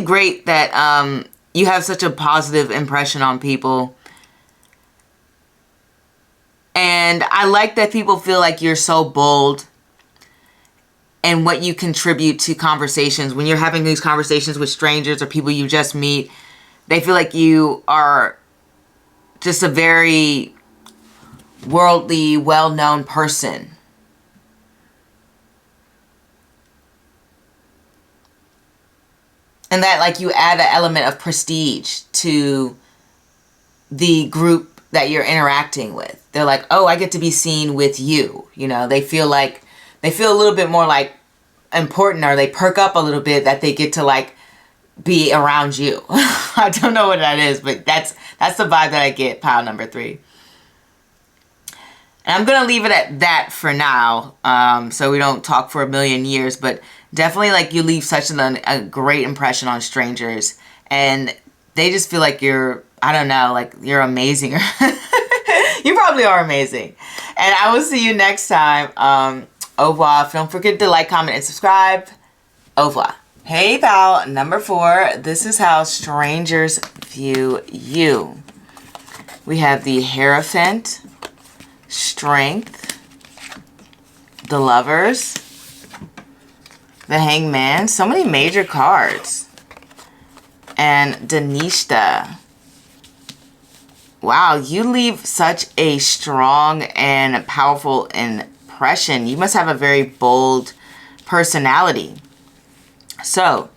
great that you have such a positive impression on people. And I like that people feel like you're so bold and what you contribute to conversations. When you're having these conversations with strangers or people you just meet, they feel like you are just a very worldly, well-known person. And that, like, you add an element of prestige to the group that you're interacting with. They're like, oh, I get to be seen with you. You know, they feel a little bit more like important, or they perk up a little bit that they get to like be around you. I don't know what that is, but that's the vibe that I get, pile number 3. And I'm going to leave it at that for now, so we don't talk for a million years, but definitely like you leave such a great impression on strangers, and they just feel like you're, I don't know, like you're amazing. You probably are amazing. And I will see you next time. Au revoir. Don't forget to like, comment, and subscribe. Au revoir. Hey, pal. Number 4. This is how strangers view you. We have the Hierophant, Strength, the Lovers, the Hangman. So many major cards. And Danishta. Wow, you leave such a strong and powerful impression. You must have a very bold personality. So,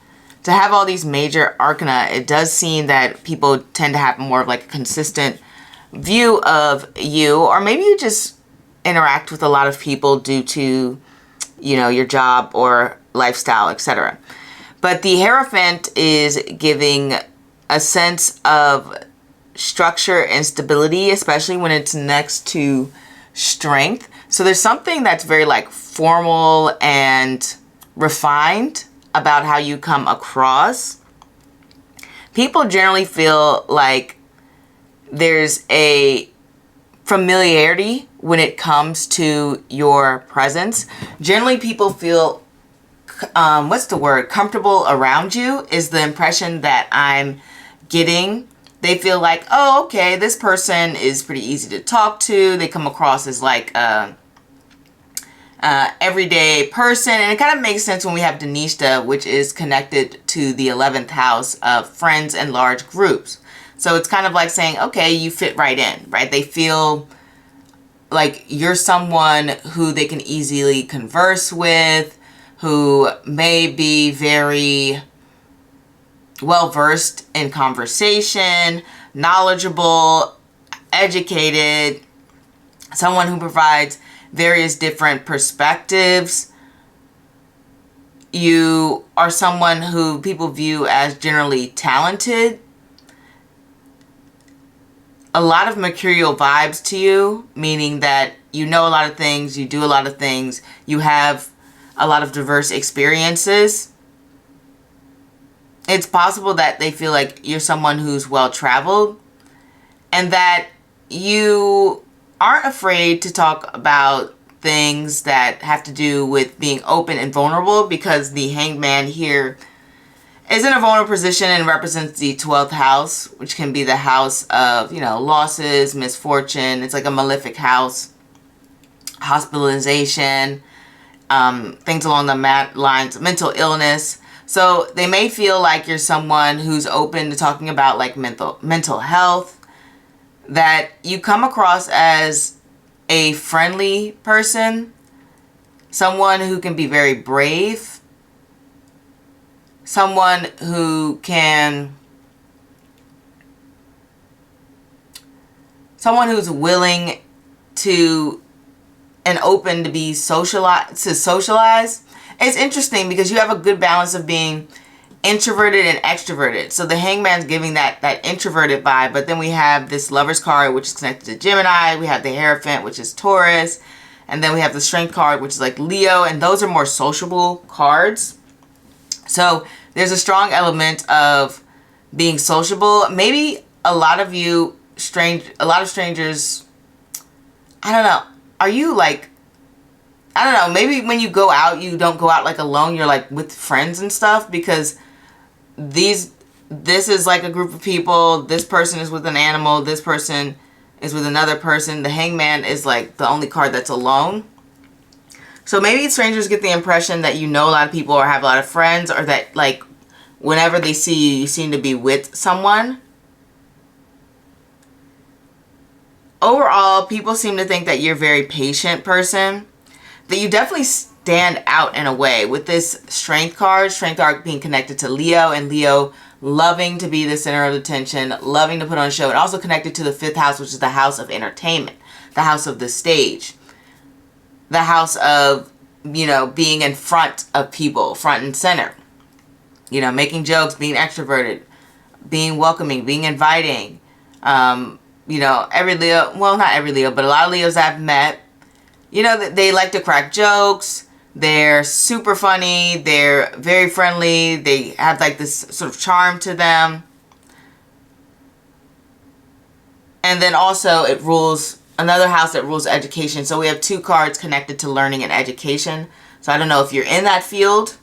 to have all these major arcana, it does seem that people tend to have more of like a consistent view of you, or maybe you just interact with a lot of people due to, you know, your job or lifestyle, etc. But the Hierophant is giving a sense of structure and stability, especially when it's next to Strength. So there's something that's very like formal and refined about how you come across. People generally feel like there's a familiarity when it comes to your presence. Generally, people feel, comfortable around you is the impression that I'm getting. They feel like, oh, okay, this person is pretty easy to talk to. They come across as like a everyday person. And it kind of makes sense when we have Danishta, which is connected to the 11th house of friends and large groups. So it's kind of like saying, okay, you fit right in, right? They feel like you're someone who they can easily converse with, who may be very well-versed in conversation, knowledgeable, educated, someone who provides various different perspectives. You are someone who people view as generally talented. A lot of mercurial vibes to you, meaning that you know a lot of things, you do a lot of things, you have a lot of diverse experiences. It's possible that they feel like you're someone who's well-traveled and that you aren't afraid to talk about things that have to do with being open and vulnerable, because the Hangman here is in a vulnerable position and represents the 12th house, which can be the house of, you know, losses, misfortune. It's like a malefic house, hospitalization, things along the lines, mental illness. So they may feel like you're someone who's open to talking about like mental health, that you come across as a friendly person, someone who can be very brave, someone who's willing to and open to be socialize. It's interesting because you have a good balance of being introverted and extroverted. So the Hangman's giving that introverted vibe, but then we have this Lover's card, which is connected to Gemini. We have the Hierophant, which is Taurus, and then we have the Strength card, which is like Leo, and those are more sociable cards. So there's a strong element of being sociable. Maybe a lot of strangers, I don't know. Are you like, I don't know, maybe when you go out, you don't go out like alone, you're like with friends and stuff, because this is like a group of people. This person is with an animal. This person is with another person. The Hangman is like the only card that's alone. So maybe strangers get the impression that you know a lot of people or have a lot of friends, or that like whenever they see you, you seem to be with someone. Overall, people seem to think that you're a very patient person, that you definitely stand out in a way with this Strength card being connected to Leo, and Leo loving to be the center of attention, loving to put on a show, and also connected to the 5th house, which is the house of entertainment, the house of the stage, the house of, you know, being in front of people, front and center, you know, making jokes, being extroverted, being welcoming, being inviting. You know, every Leo, well, not every Leo, but a lot of Leos I've met, you know, they like to crack jokes. They're super funny. They're very friendly. They have like this sort of charm to them. And then also it rules another house that rules education. So we have 2 cards connected to learning and education. So I don't know if you're in that field,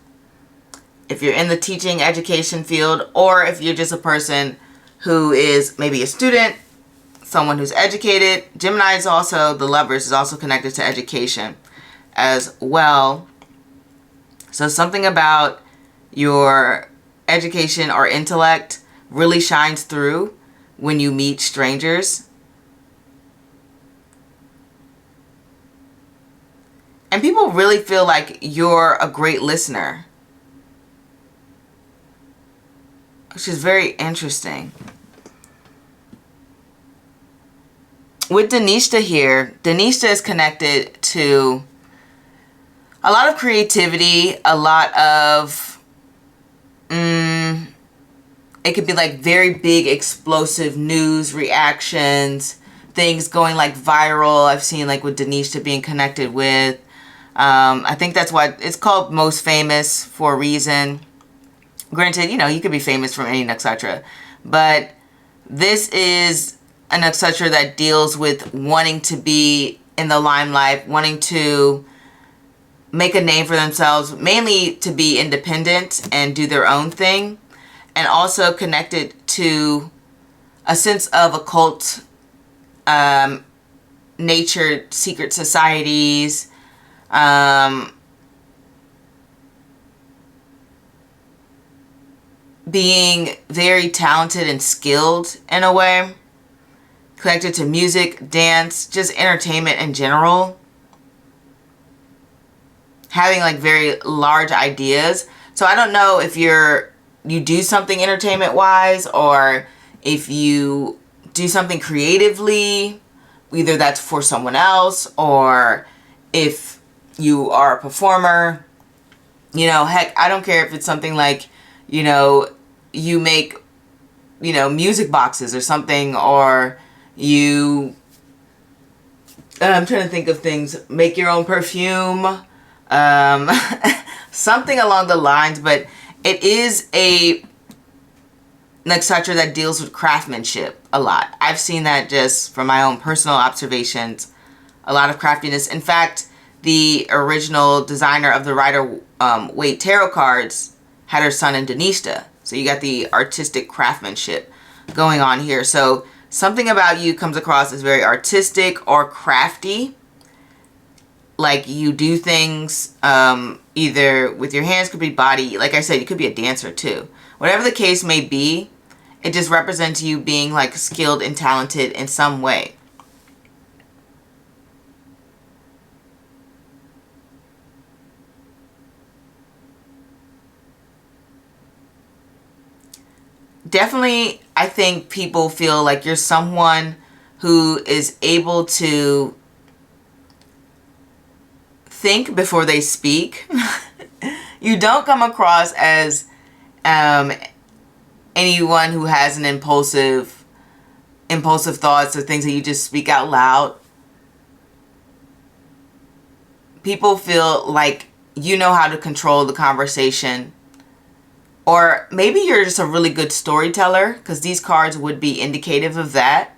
if you're in the teaching education field, or if you're just a person who is maybe a student, someone who's educated. Gemini is also, the Lovers is also connected to education as well. So something about your education or intellect really shines through when you meet strangers. And people really feel like you're a great listener, which is very interesting. With Danishta here, Danishta is connected to a lot of creativity, a lot of, it could be like very big explosive news reactions, things going like viral. I've seen like with Danishta being connected with, I think that's why it's called most famous for a reason. Granted, you know, you could be famous from any nakshatra, but this is a nakshatra that deals with wanting to be in the limelight, wanting to make a name for themselves, mainly to be independent and do their own thing, and also connected to a sense of occult nature, secret societies, being very talented and skilled in a way, connected to music, dance, just entertainment in general, having like very large ideas. So I don't know if you do something entertainment wise, or if you do something creatively, either that's for someone else, or if you are a performer. You know, heck, I don't care if it's something like, you know, you make, you know, music boxes or something, or you, I'm trying to think of things, make your own perfume, something along the lines. But it is a nakshatra that deals with craftsmanship a lot. I've seen that just from my own personal observations, a lot of craftiness. In fact, the original designer of the Rider-Waite tarot cards had her son in Danishta. So you got the artistic craftsmanship going on here. So something about you comes across as very artistic or crafty. Like you do things either with your hands, could be body. Like I said, you could be a dancer too. Whatever the case may be, it just represents you being like skilled and talented in some way. Definitely, I think people feel like you're someone who is able to think before they speak. You don't come across as anyone who has an impulsive thoughts or things that you just speak out loud. People feel like you know how to control the conversation. Or maybe you're just a really good storyteller, because these cards would be indicative of that.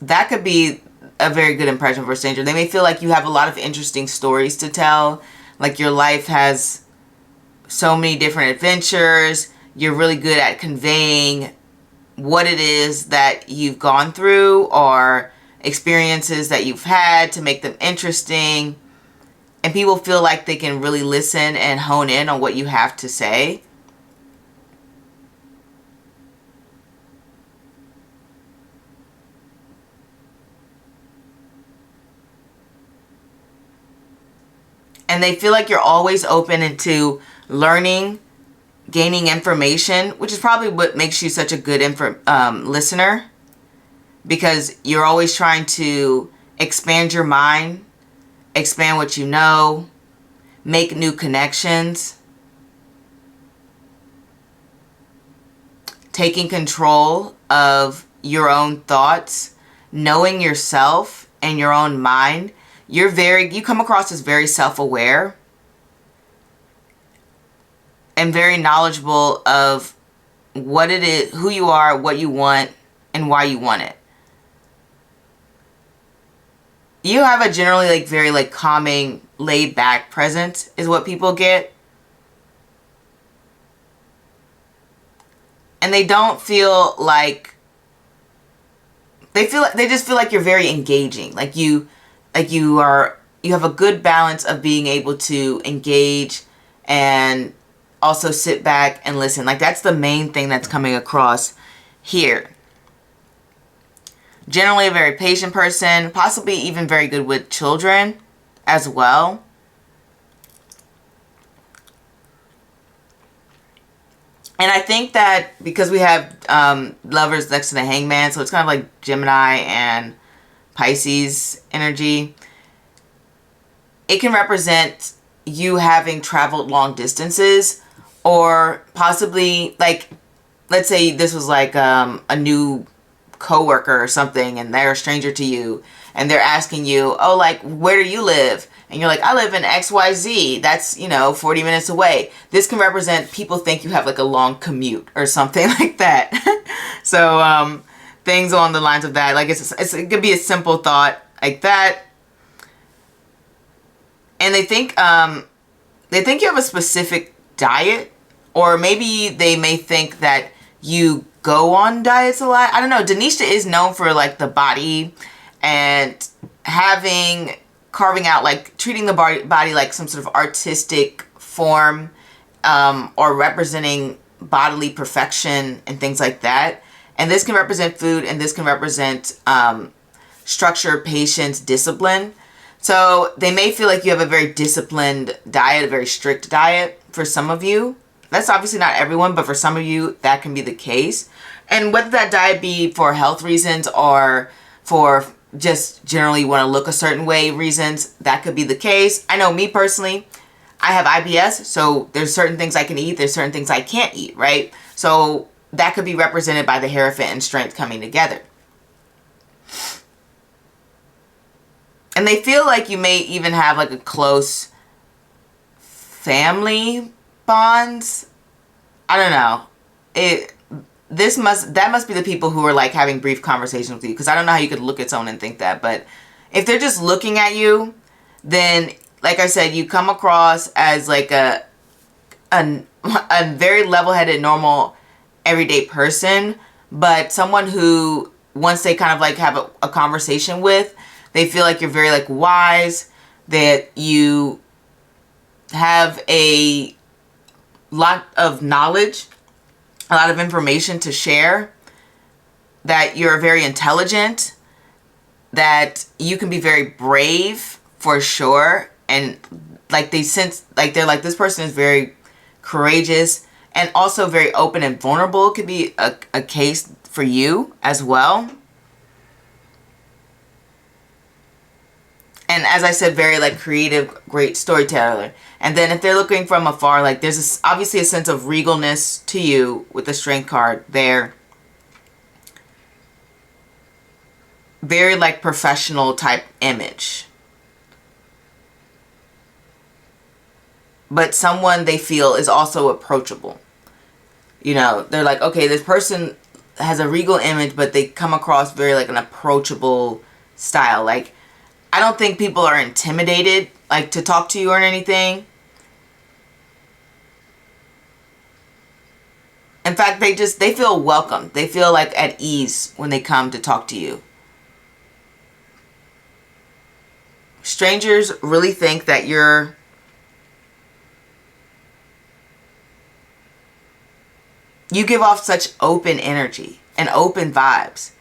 That could be a very good impression for a stranger. They may feel like you have a lot of interesting stories to tell. Like your life has so many different adventures. You're really good at conveying what it is that you've gone through or experiences that you've had to make them interesting. And people feel like they can really listen and hone in on what you have to say. And they feel like you're always open into learning, gaining information, which is probably what makes you such a good listener. Because you're always trying to expand your mind, expand what you know, make new connections, taking control of your own thoughts, knowing yourself and your own mind. You come across as very self-aware and very knowledgeable of what it is, who you are, what you want, and why you want it. You have a generally like very like calming, laid back presence is what people get. And they don't feel like they just feel like you're very engaging. Like you have a good balance of being able to engage and also sit back and listen. Like that's the main thing that's coming across here. Generally a very patient person, possibly even very good with children as well. And I think that because we have lovers next to the hangman, so it's kind of like Gemini and Pisces energy, it can represent you having traveled long distances, or possibly like, let's say this was like a new coworker or something, and they're a stranger to you, and they're asking you, oh, like, where do you live? And you're like, I live in XYZ. That's, 40 minutes away. This can represent people think you have like a long commute or something like that. So things along the lines of that. Like it could be a simple thought like that. And they think you have a specific diet, or maybe they may think that you go on diets a lot. I don't know. Denisha is known for like the body and carving out, like treating the body like some sort of artistic form, or representing bodily perfection and things like that. And this can represent food, and this can represent structure, patience, discipline. So they may feel like you have a very disciplined diet, a very strict diet for some of you. That's obviously not everyone, but for some of you, that can be the case. And whether that diet be for health reasons or for just generally want to look a certain way reasons, that could be the case. I know me personally, I have IBS, so there's certain things I can eat, there's certain things I can't eat, right? So that could be represented by the Hierophant and Strength coming together. And they feel like you may even have like a close family bonds. I don't know. That must be the people who are like having brief conversations with you, because I don't know how you could look at someone and think that. But if they're just looking at you, then like I said, you come across as like a very level-headed, normal, everyday person, but someone who, once they kind of like have a conversation with, they feel like you're very like wise, that you have a lot of knowledge, a lot of information to share, that you're very intelligent, that you can be very brave for sure, and like they sense, like they're like, this person is very courageous and also very open and vulnerable. Could be a case for you as well. And as I said, very like creative, great storyteller. And then if they're looking from afar, like there's obviously a sense of regalness to you with the Strength card there. Very like professional type image. But someone they feel is also approachable. You know, they're like, okay, this person has a regal image, but they come across very like an approachable style. Like, I don't think people are intimidated like to talk to you or anything. In fact, they feel welcome. They feel like at ease when they come to talk to you. Strangers really think that you give off such open energy and open vibes.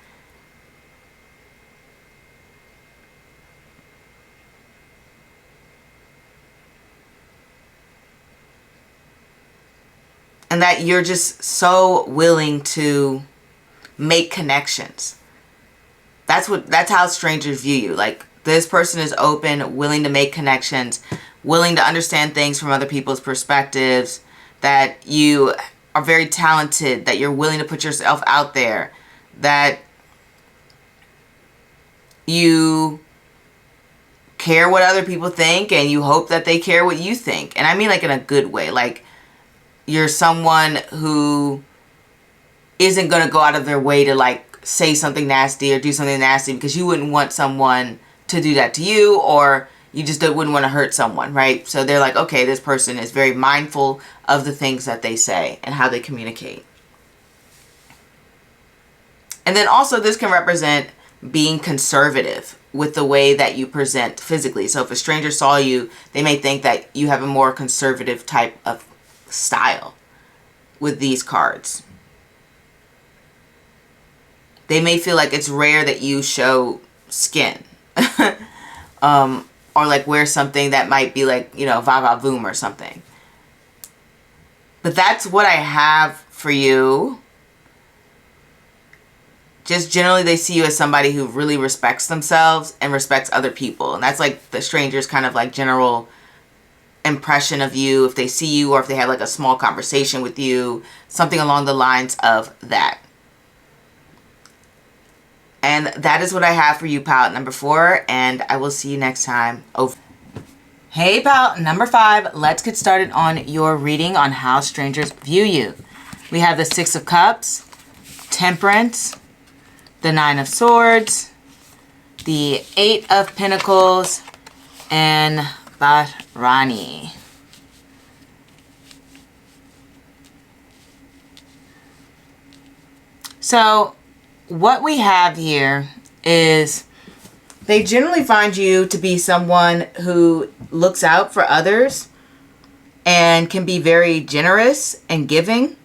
And that you're just so willing to make connections. That's how strangers view you. Like, this person is open, willing to make connections, willing to understand things from other people's perspectives, that you are very talented, that you're willing to put yourself out there, that you care what other people think and you hope that they care what you think. And I mean like in a good way. Like, you're someone who isn't going to go out of their way to like say something nasty or do something nasty because you wouldn't want someone to do that to you, or you just wouldn't want to hurt someone, right? So they're like, okay, this person is very mindful of the things that they say and how they communicate. And then also this can represent being conservative with the way that you present physically. So if a stranger saw you, they may think that you have a more conservative type of style with these cards. They may feel like it's rare that you show skin. Or like wear something that might be like, you know, va-va-voom or something. But that's what I have for you. Just generally they see you as somebody who really respects themselves and respects other people. And that's like the stranger's kind of like general impression of you if they see you, or if they have like a small conversation with you, something along the lines of that. And that is what I have for you, palette number 4, and I will see you next time. Over. Hey, palette number 5, let's get started on your reading on how strangers view you. We have the 6 of Cups, Temperance, the 9 of Swords, the 8 of Pentacles, and Bharani. So what we have here is they generally find you to be someone who looks out for others and can be very generous and giving.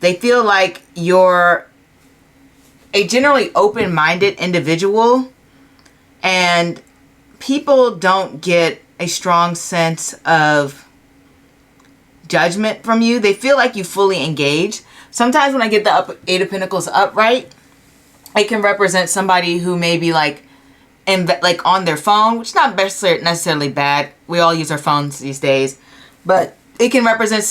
They feel like you're a generally open-minded individual, and people don't get a strong sense of judgment from you. They feel like you fully engage. Sometimes when I get the 8 of Pentacles upright, it can represent somebody who may be like on their phone, which is not necessarily bad. We all use our phones these days. But it can represent,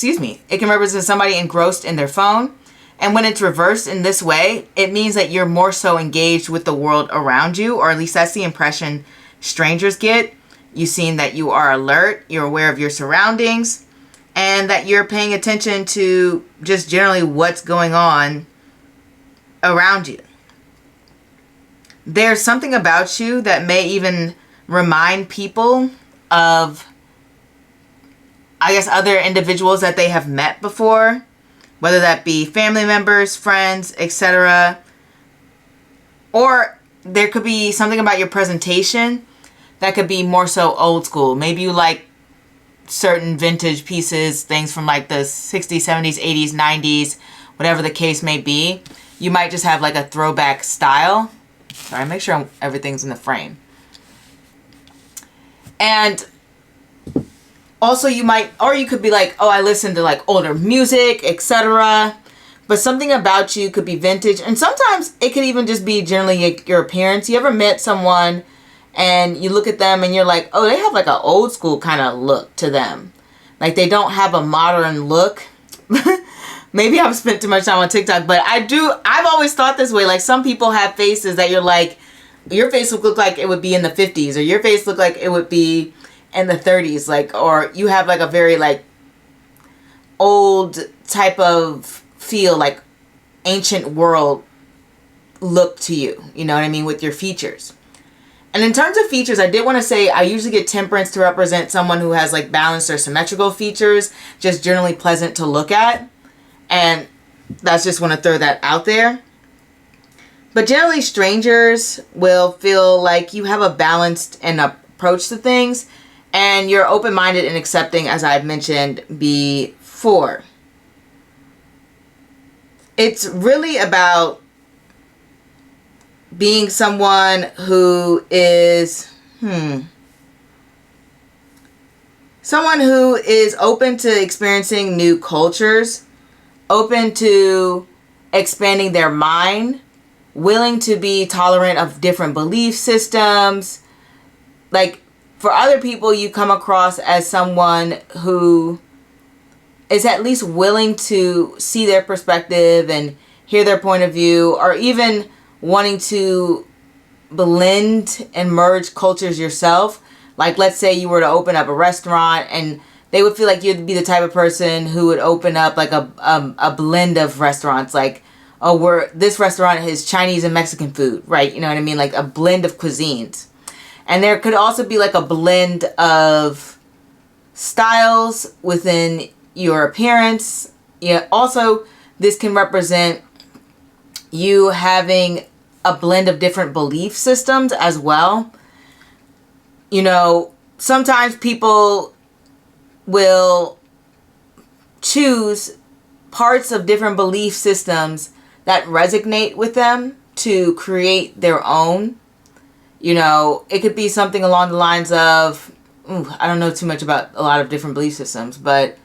it can represent somebody engrossed in their phone. And when it's reversed in this way, it means that you're more so engaged with the world around you, or at least that's the impression strangers get. You seem that you are alert, you're aware of your surroundings, and that you're paying attention to just generally what's going on around you. There's something about you that may even remind people of, I guess, other individuals that they have met before, whether that be family members, friends, etc. Or there could be something about your presentation that could be more so old school. Maybe you like certain vintage pieces, things from like the 60s, 70s, 80s, 90s, whatever the case may be. You might just have like a throwback style. Sorry, make sure everything's in the frame. And also you might, or you could be like, oh, I listen to like older music, etc. But something about you could be vintage. And sometimes it could even just be generally your appearance. You ever met someone and you look at them and you're like, oh, they have like an old school kind of look to them. Like they don't have a modern look. Maybe I've spent too much time on TikTok, but I've always thought this way. Like some people have faces that you're like, your face would look like it would be in the 50s, or your face look like it would be in the 30s. Like, or you have like a very like old type of feel, like ancient world look to you. You know what I mean? With your features. And in terms of features, I did want to say I usually get temperance to represent someone who has like balanced or symmetrical features, just generally pleasant to look at. And that's just want to throw that out there. But generally strangers will feel like you have a balanced approach to things, and you're open-minded and accepting, as I've mentioned before. It's really about being someone who is someone who is open to experiencing new cultures, open to expanding their mind, willing to be tolerant of different belief systems. Like for other people, you come across as someone who is at least willing to see their perspective and hear their point of view, or even wanting to blend and merge cultures yourself. Like let's say you were to open up a restaurant, and they would feel like you'd be the type of person who would open up like a blend of restaurants. Like, oh, this restaurant has Chinese and Mexican food, right? You know what I mean? Like a blend of cuisines. And there could also be like a blend of styles within your appearance. Yeah. Also, this can represent you having a blend of different belief systems as well. You know, sometimes people will choose parts of different belief systems that resonate with them to create their own. You know, it could be something along the lines of, I don't know too much about a lot of different belief systems, but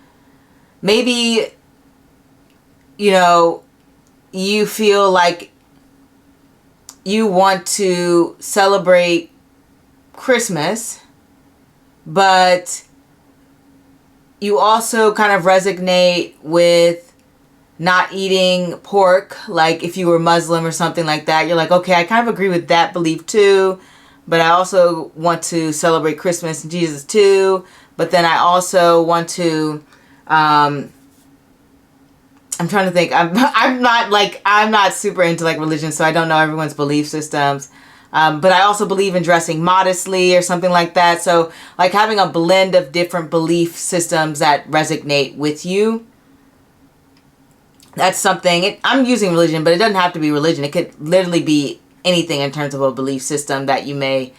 maybe, you know, you feel like you want to celebrate Christmas, but you also kind of resonate with not eating pork. Like if you were Muslim or something like that, you're like, okay, I kind of agree with that belief too, but I also want to celebrate Christmas and Jesus too. But then I also want to, I'm trying to think. I'm not super into like religion, so I don't know everyone's belief systems. But I also believe in dressing modestly or something like that. So like having a blend of different belief systems that resonate with you. That's something. I'm using religion, but it doesn't have to be religion. It could literally be anything in terms of a belief system that you may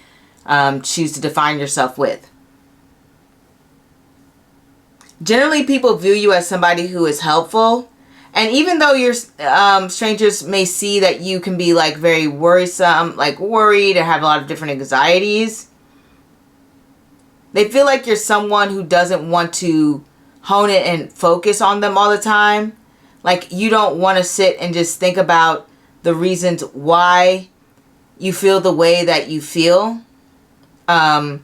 choose to define yourself with. Generally, people view you as somebody who is helpful. And even though your strangers may see that you can be like very worrisome, like worried, and have a lot of different anxieties, they feel like you're someone who doesn't want to hone it and focus on them all the time. Like you don't want to sit and just think about the reasons why you feel the way that you feel. And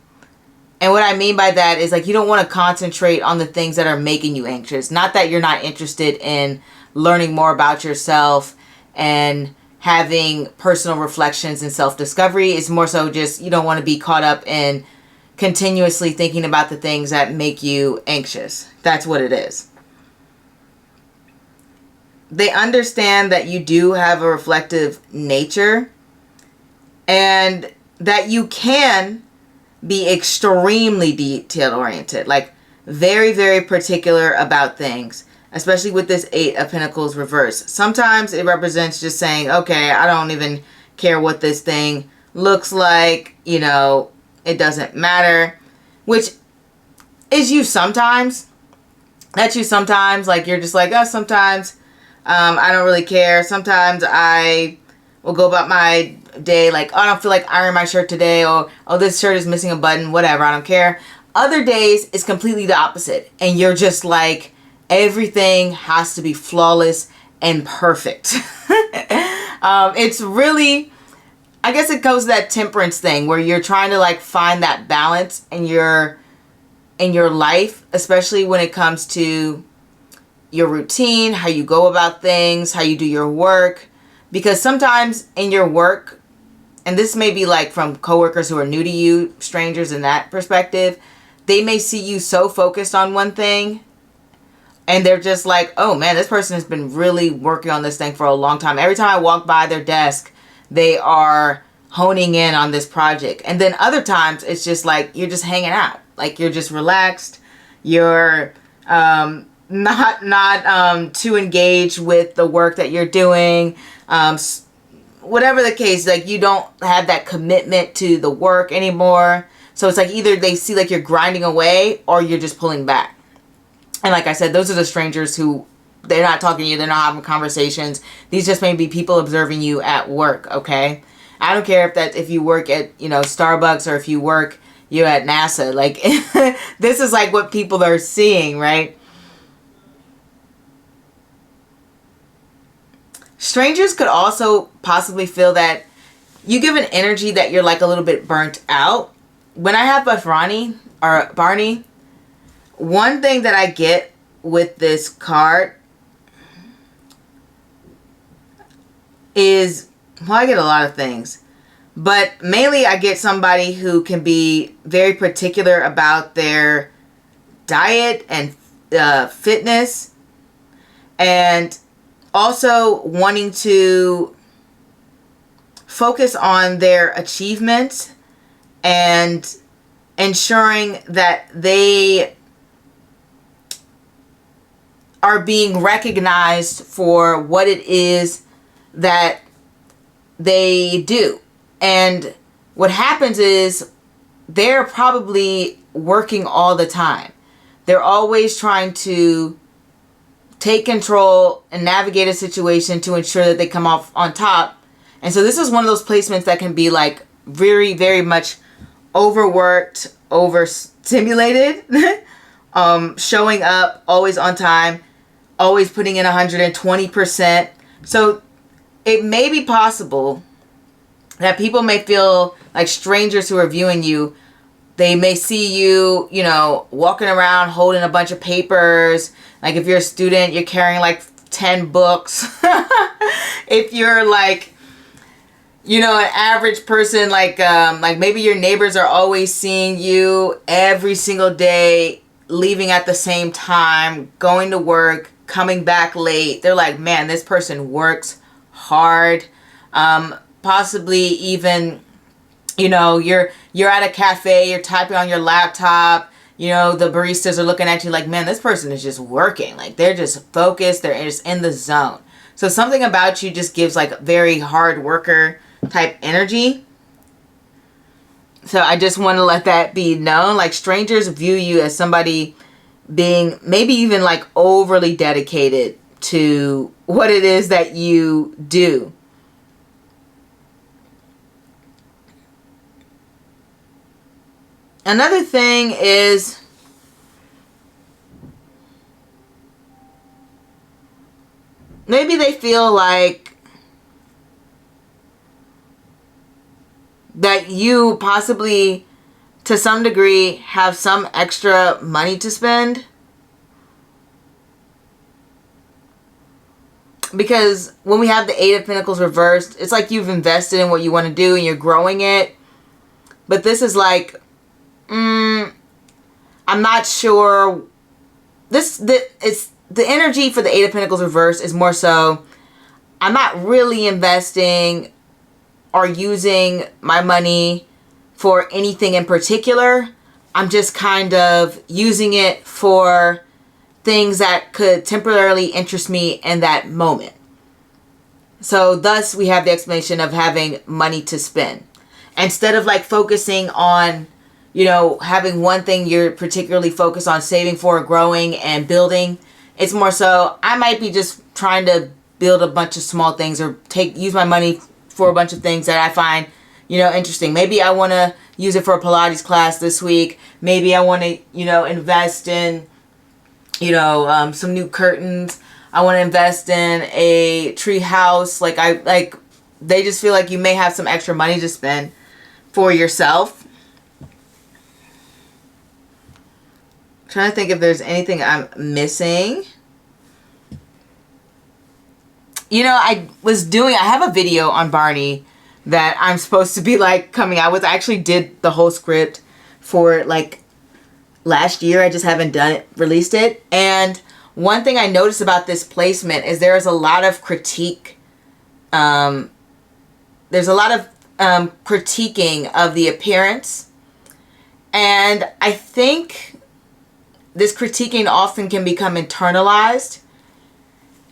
what I mean by that is like you don't want to concentrate on the things that are making you anxious. Not that you're not interested in learning more about yourself and having personal reflections and self-discovery. It's more so just you don't want to be caught up in continuously thinking about the things that make you anxious. That's what it is. They understand that you do have a reflective nature and that you can be extremely detail oriented, like very, very particular about things, especially with this Eight of Pentacles reverse. Sometimes it represents just saying, okay, I don't even care what this thing looks like, you know, it doesn't matter, which is you sometimes. That's you sometimes. Like, you're just like, oh, sometimes I don't really care. Sometimes I will go about my day like, oh, I don't feel like ironing my shirt today, or oh, this shirt is missing a button, whatever, I don't care. Other days it's completely the opposite, and you're just like, everything has to be flawless and perfect. It's really, I guess it goes to that temperance thing where you're trying to like find that balance in your life, especially when it comes to your routine, how you go about things, how you do your work. Because sometimes in your work, and this may be like from coworkers who are new to you, strangers in that perspective, they may see you so focused on one thing and they're just like, oh man, this person has been really working on this thing for a long time. Every time I walk by their desk, they are honing in on this project. And then other times it's just like, you're just hanging out. Like, you're just relaxed. You're not too engaged with the work that you're doing. Whatever the case, like, you don't have that commitment to the work anymore. So it's like either they see like you're grinding away or you're just pulling back. And like I said, those are the strangers who, they're not talking to you, they're not having conversations. These just may be people observing you at work, okay? I don't care if you work at, you know, Starbucks, or if you work, you're at NASA. Like, this is like what people are seeing, right? Strangers could also possibly feel that you give an energy that you're like a little bit burnt out. When I have Barney, one thing that I get with this card is, well, I get a lot of things, but mainly I get somebody who can be very particular about their diet and fitness, and also wanting to focus on their achievements and ensuring that they are being recognized for what it is that they do. And what happens is they're probably working all the time. They're always trying to take control and navigate a situation to ensure that they come off on top. And so this is one of those placements that can be like very, very much overworked, overstimulated, showing up always on time, always putting in 120%. So it may be possible that people may feel like strangers who are viewing you, they may see you, you know, walking around holding a bunch of papers. Like, if you're a student, you're carrying like 10 books. If you're like, you know, an average person, like maybe your neighbors are always seeing you every single day, leaving at the same time, going to work, coming back late. They're like, man, this person works hard. Possibly even, you know, you're at a cafe, you're typing on your laptop, you know, the baristas are looking at you like, man, this person is just working. Like, they're just focused, they're just in the zone. So something about you just gives like very hard worker type energy. So I just want to let that be known. Like, strangers view you as somebody being maybe even like overly dedicated to what it is that you do. Another thing is, maybe they feel like that you possibly, to some degree, have some extra money to spend. Because when we have the Eight of Pentacles reversed, it's like you've invested in what you want to do and you're growing it. But this is like, I'm not sure. It's the energy for the Eight of Pentacles reverse is more so, I'm not really investing or using my money for anything in particular. I'm just kind of using it for things that could temporarily interest me in that moment. So thus we have the explanation of having money to spend. Instead of like focusing on, you know, having one thing you're particularly focused on saving for, growing and building, it's more so I might be just trying to build a bunch of small things or use my money for a bunch of things that I find, you know, interesting. Maybe I want to use it for a Pilates class this week. Maybe I want to, you know, invest in, you know, some new curtains. I want to invest in a tree house. Like they just feel like you may have some extra money to spend for yourself. I'm trying to think if there's anything I'm missing. You know, I have a video on Barney that I'm supposed to be like coming out with. I actually did the whole script for it like last year. I just haven't released it. And one thing I noticed about this placement is there is a lot of critique. There's a lot of critiquing of the appearance. And I think this critiquing often can become internalized.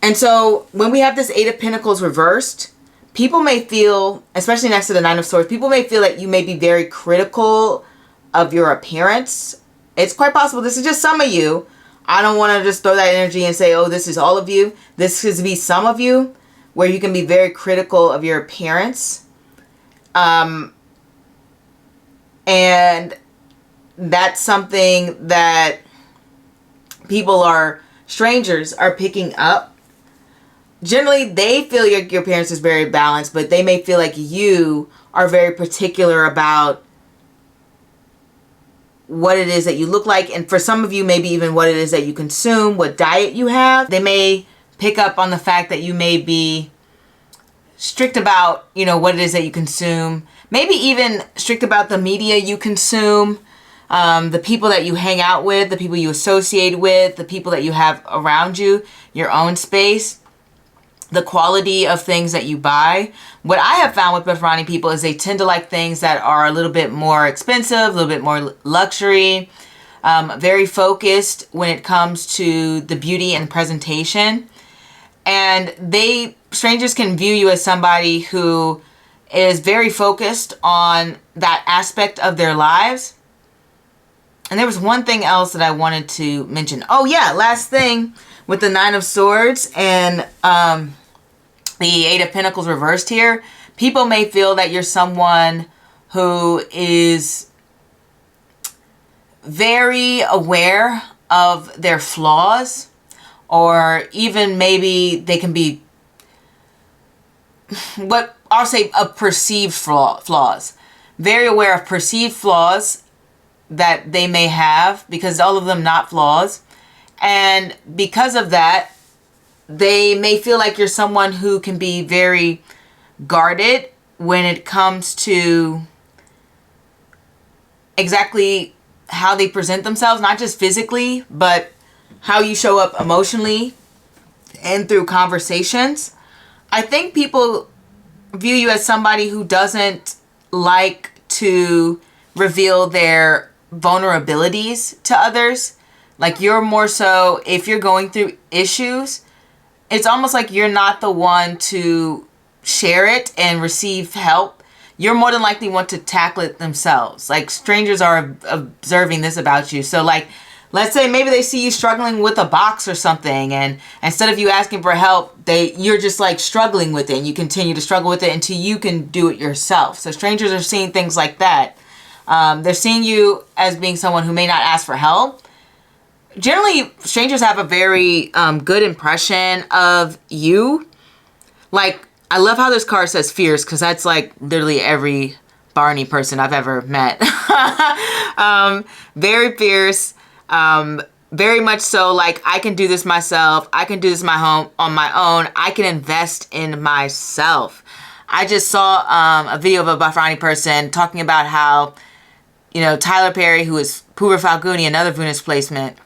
And so when we have this Eight of Pentacles reversed, people may feel, especially next to the Nine of Swords, people may feel that you may be very critical of your appearance. It's quite possible this is just some of you. I don't want to just throw that energy and say, oh, this is all of you. This could be some of you where you can be very critical of your appearance. And that's something that strangers are picking up. Generally, they feel your appearance is very balanced, but they may feel like you are very particular about what it is that you look like. And for some of you, maybe even what it is that you consume, what diet you have. They may pick up on the fact that you may be strict about, you know, what it is that you consume. Maybe even strict about the media you consume, the people that you hang out with, the people you associate with, the people that you have around you, your own space, the quality of things that you buy. What I have found with Befrani people is they tend to like things that are a little bit more expensive, a little bit more luxury, very focused when it comes to the beauty and presentation. And strangers can view you as somebody who is very focused on that aspect of their lives. And there was one thing else that I wanted to mention. Oh yeah, last thing with the Nine of Swords and the Eight of Pentacles reversed here. People may feel that you're someone who is very aware of their flaws, or even maybe they can be what I'll say of perceived flaws. Very aware of perceived flaws that they may have, because all of them not flaws. And because of that, they may feel like you're someone who can be very guarded when it comes to exactly how they present themselves, not just physically, but how you show up emotionally and through conversations. I think people view you as somebody who doesn't like to reveal their vulnerabilities to others. Like you're more so, if you're going through issues, it's almost like you're not the one to share it and receive help. You're more than likely want to tackle it themselves. Like strangers are observing this about you. So like, let's say maybe they see you struggling with a box or something, and instead of you asking for help, you're just like struggling with it, and you continue to struggle with it until you can do it yourself. So strangers are seeing things like that. They're seeing you as being someone who may not ask for help. Generally, strangers have a very good impression of you. Like, I love how this card says fierce, because that's like literally every Barney person I've ever met. Very fierce. Very much so like, I can do this myself. I can do this on my own. I can invest in myself. I just saw a video of a Bafrani person talking about how, you know, Tyler Perry, who is Poover Falguni, another Venus placement,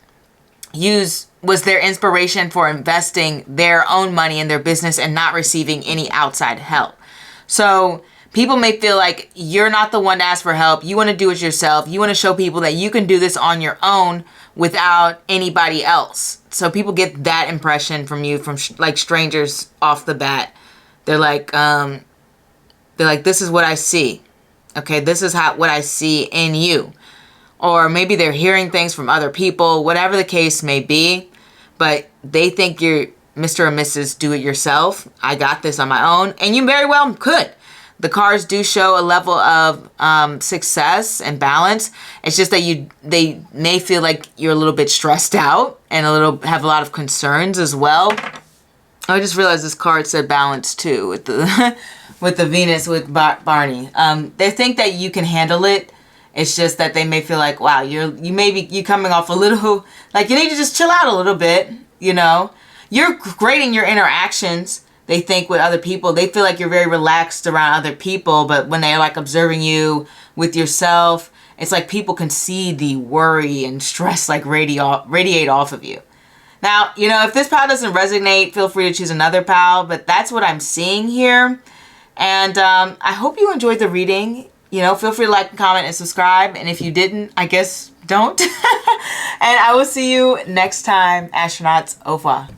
was their inspiration for investing their own money in their business and not receiving any outside help. So People may feel like you're not the one to ask for help. You want to do it yourself. You want to show people that you can do this on your own without anybody else. So people get that impression from you, from like strangers off the bat. They're like, this is what I see. Okay, this is what I see in you. Or maybe they're hearing things from other people, whatever the case may be. But they think you're Mr. or Mrs. Do-It-Yourself. I got this on my own. And you very well could. The cards do show a level of success and balance. It's just that they may feel like you're a little bit stressed out and have a lot of concerns as well. I just realized this card said balance too with the with the Venus with Barney. They think that you can handle it. It's just that they may feel like, wow, you coming off a little like you need to just chill out a little bit. You know, you're great in your interactions. They think with other people, they feel like you're very relaxed around other people, but when they're like observing you with yourself, it's like people can see the worry and stress like radiate off of you. Now, you know, if this pal doesn't resonate, feel free to choose another pal, but that's what I'm seeing here. And I hope you enjoyed the reading. You know, feel free to like, comment, and subscribe. And if you didn't, I guess don't. And I will see you next time, astronauts. Au revoir.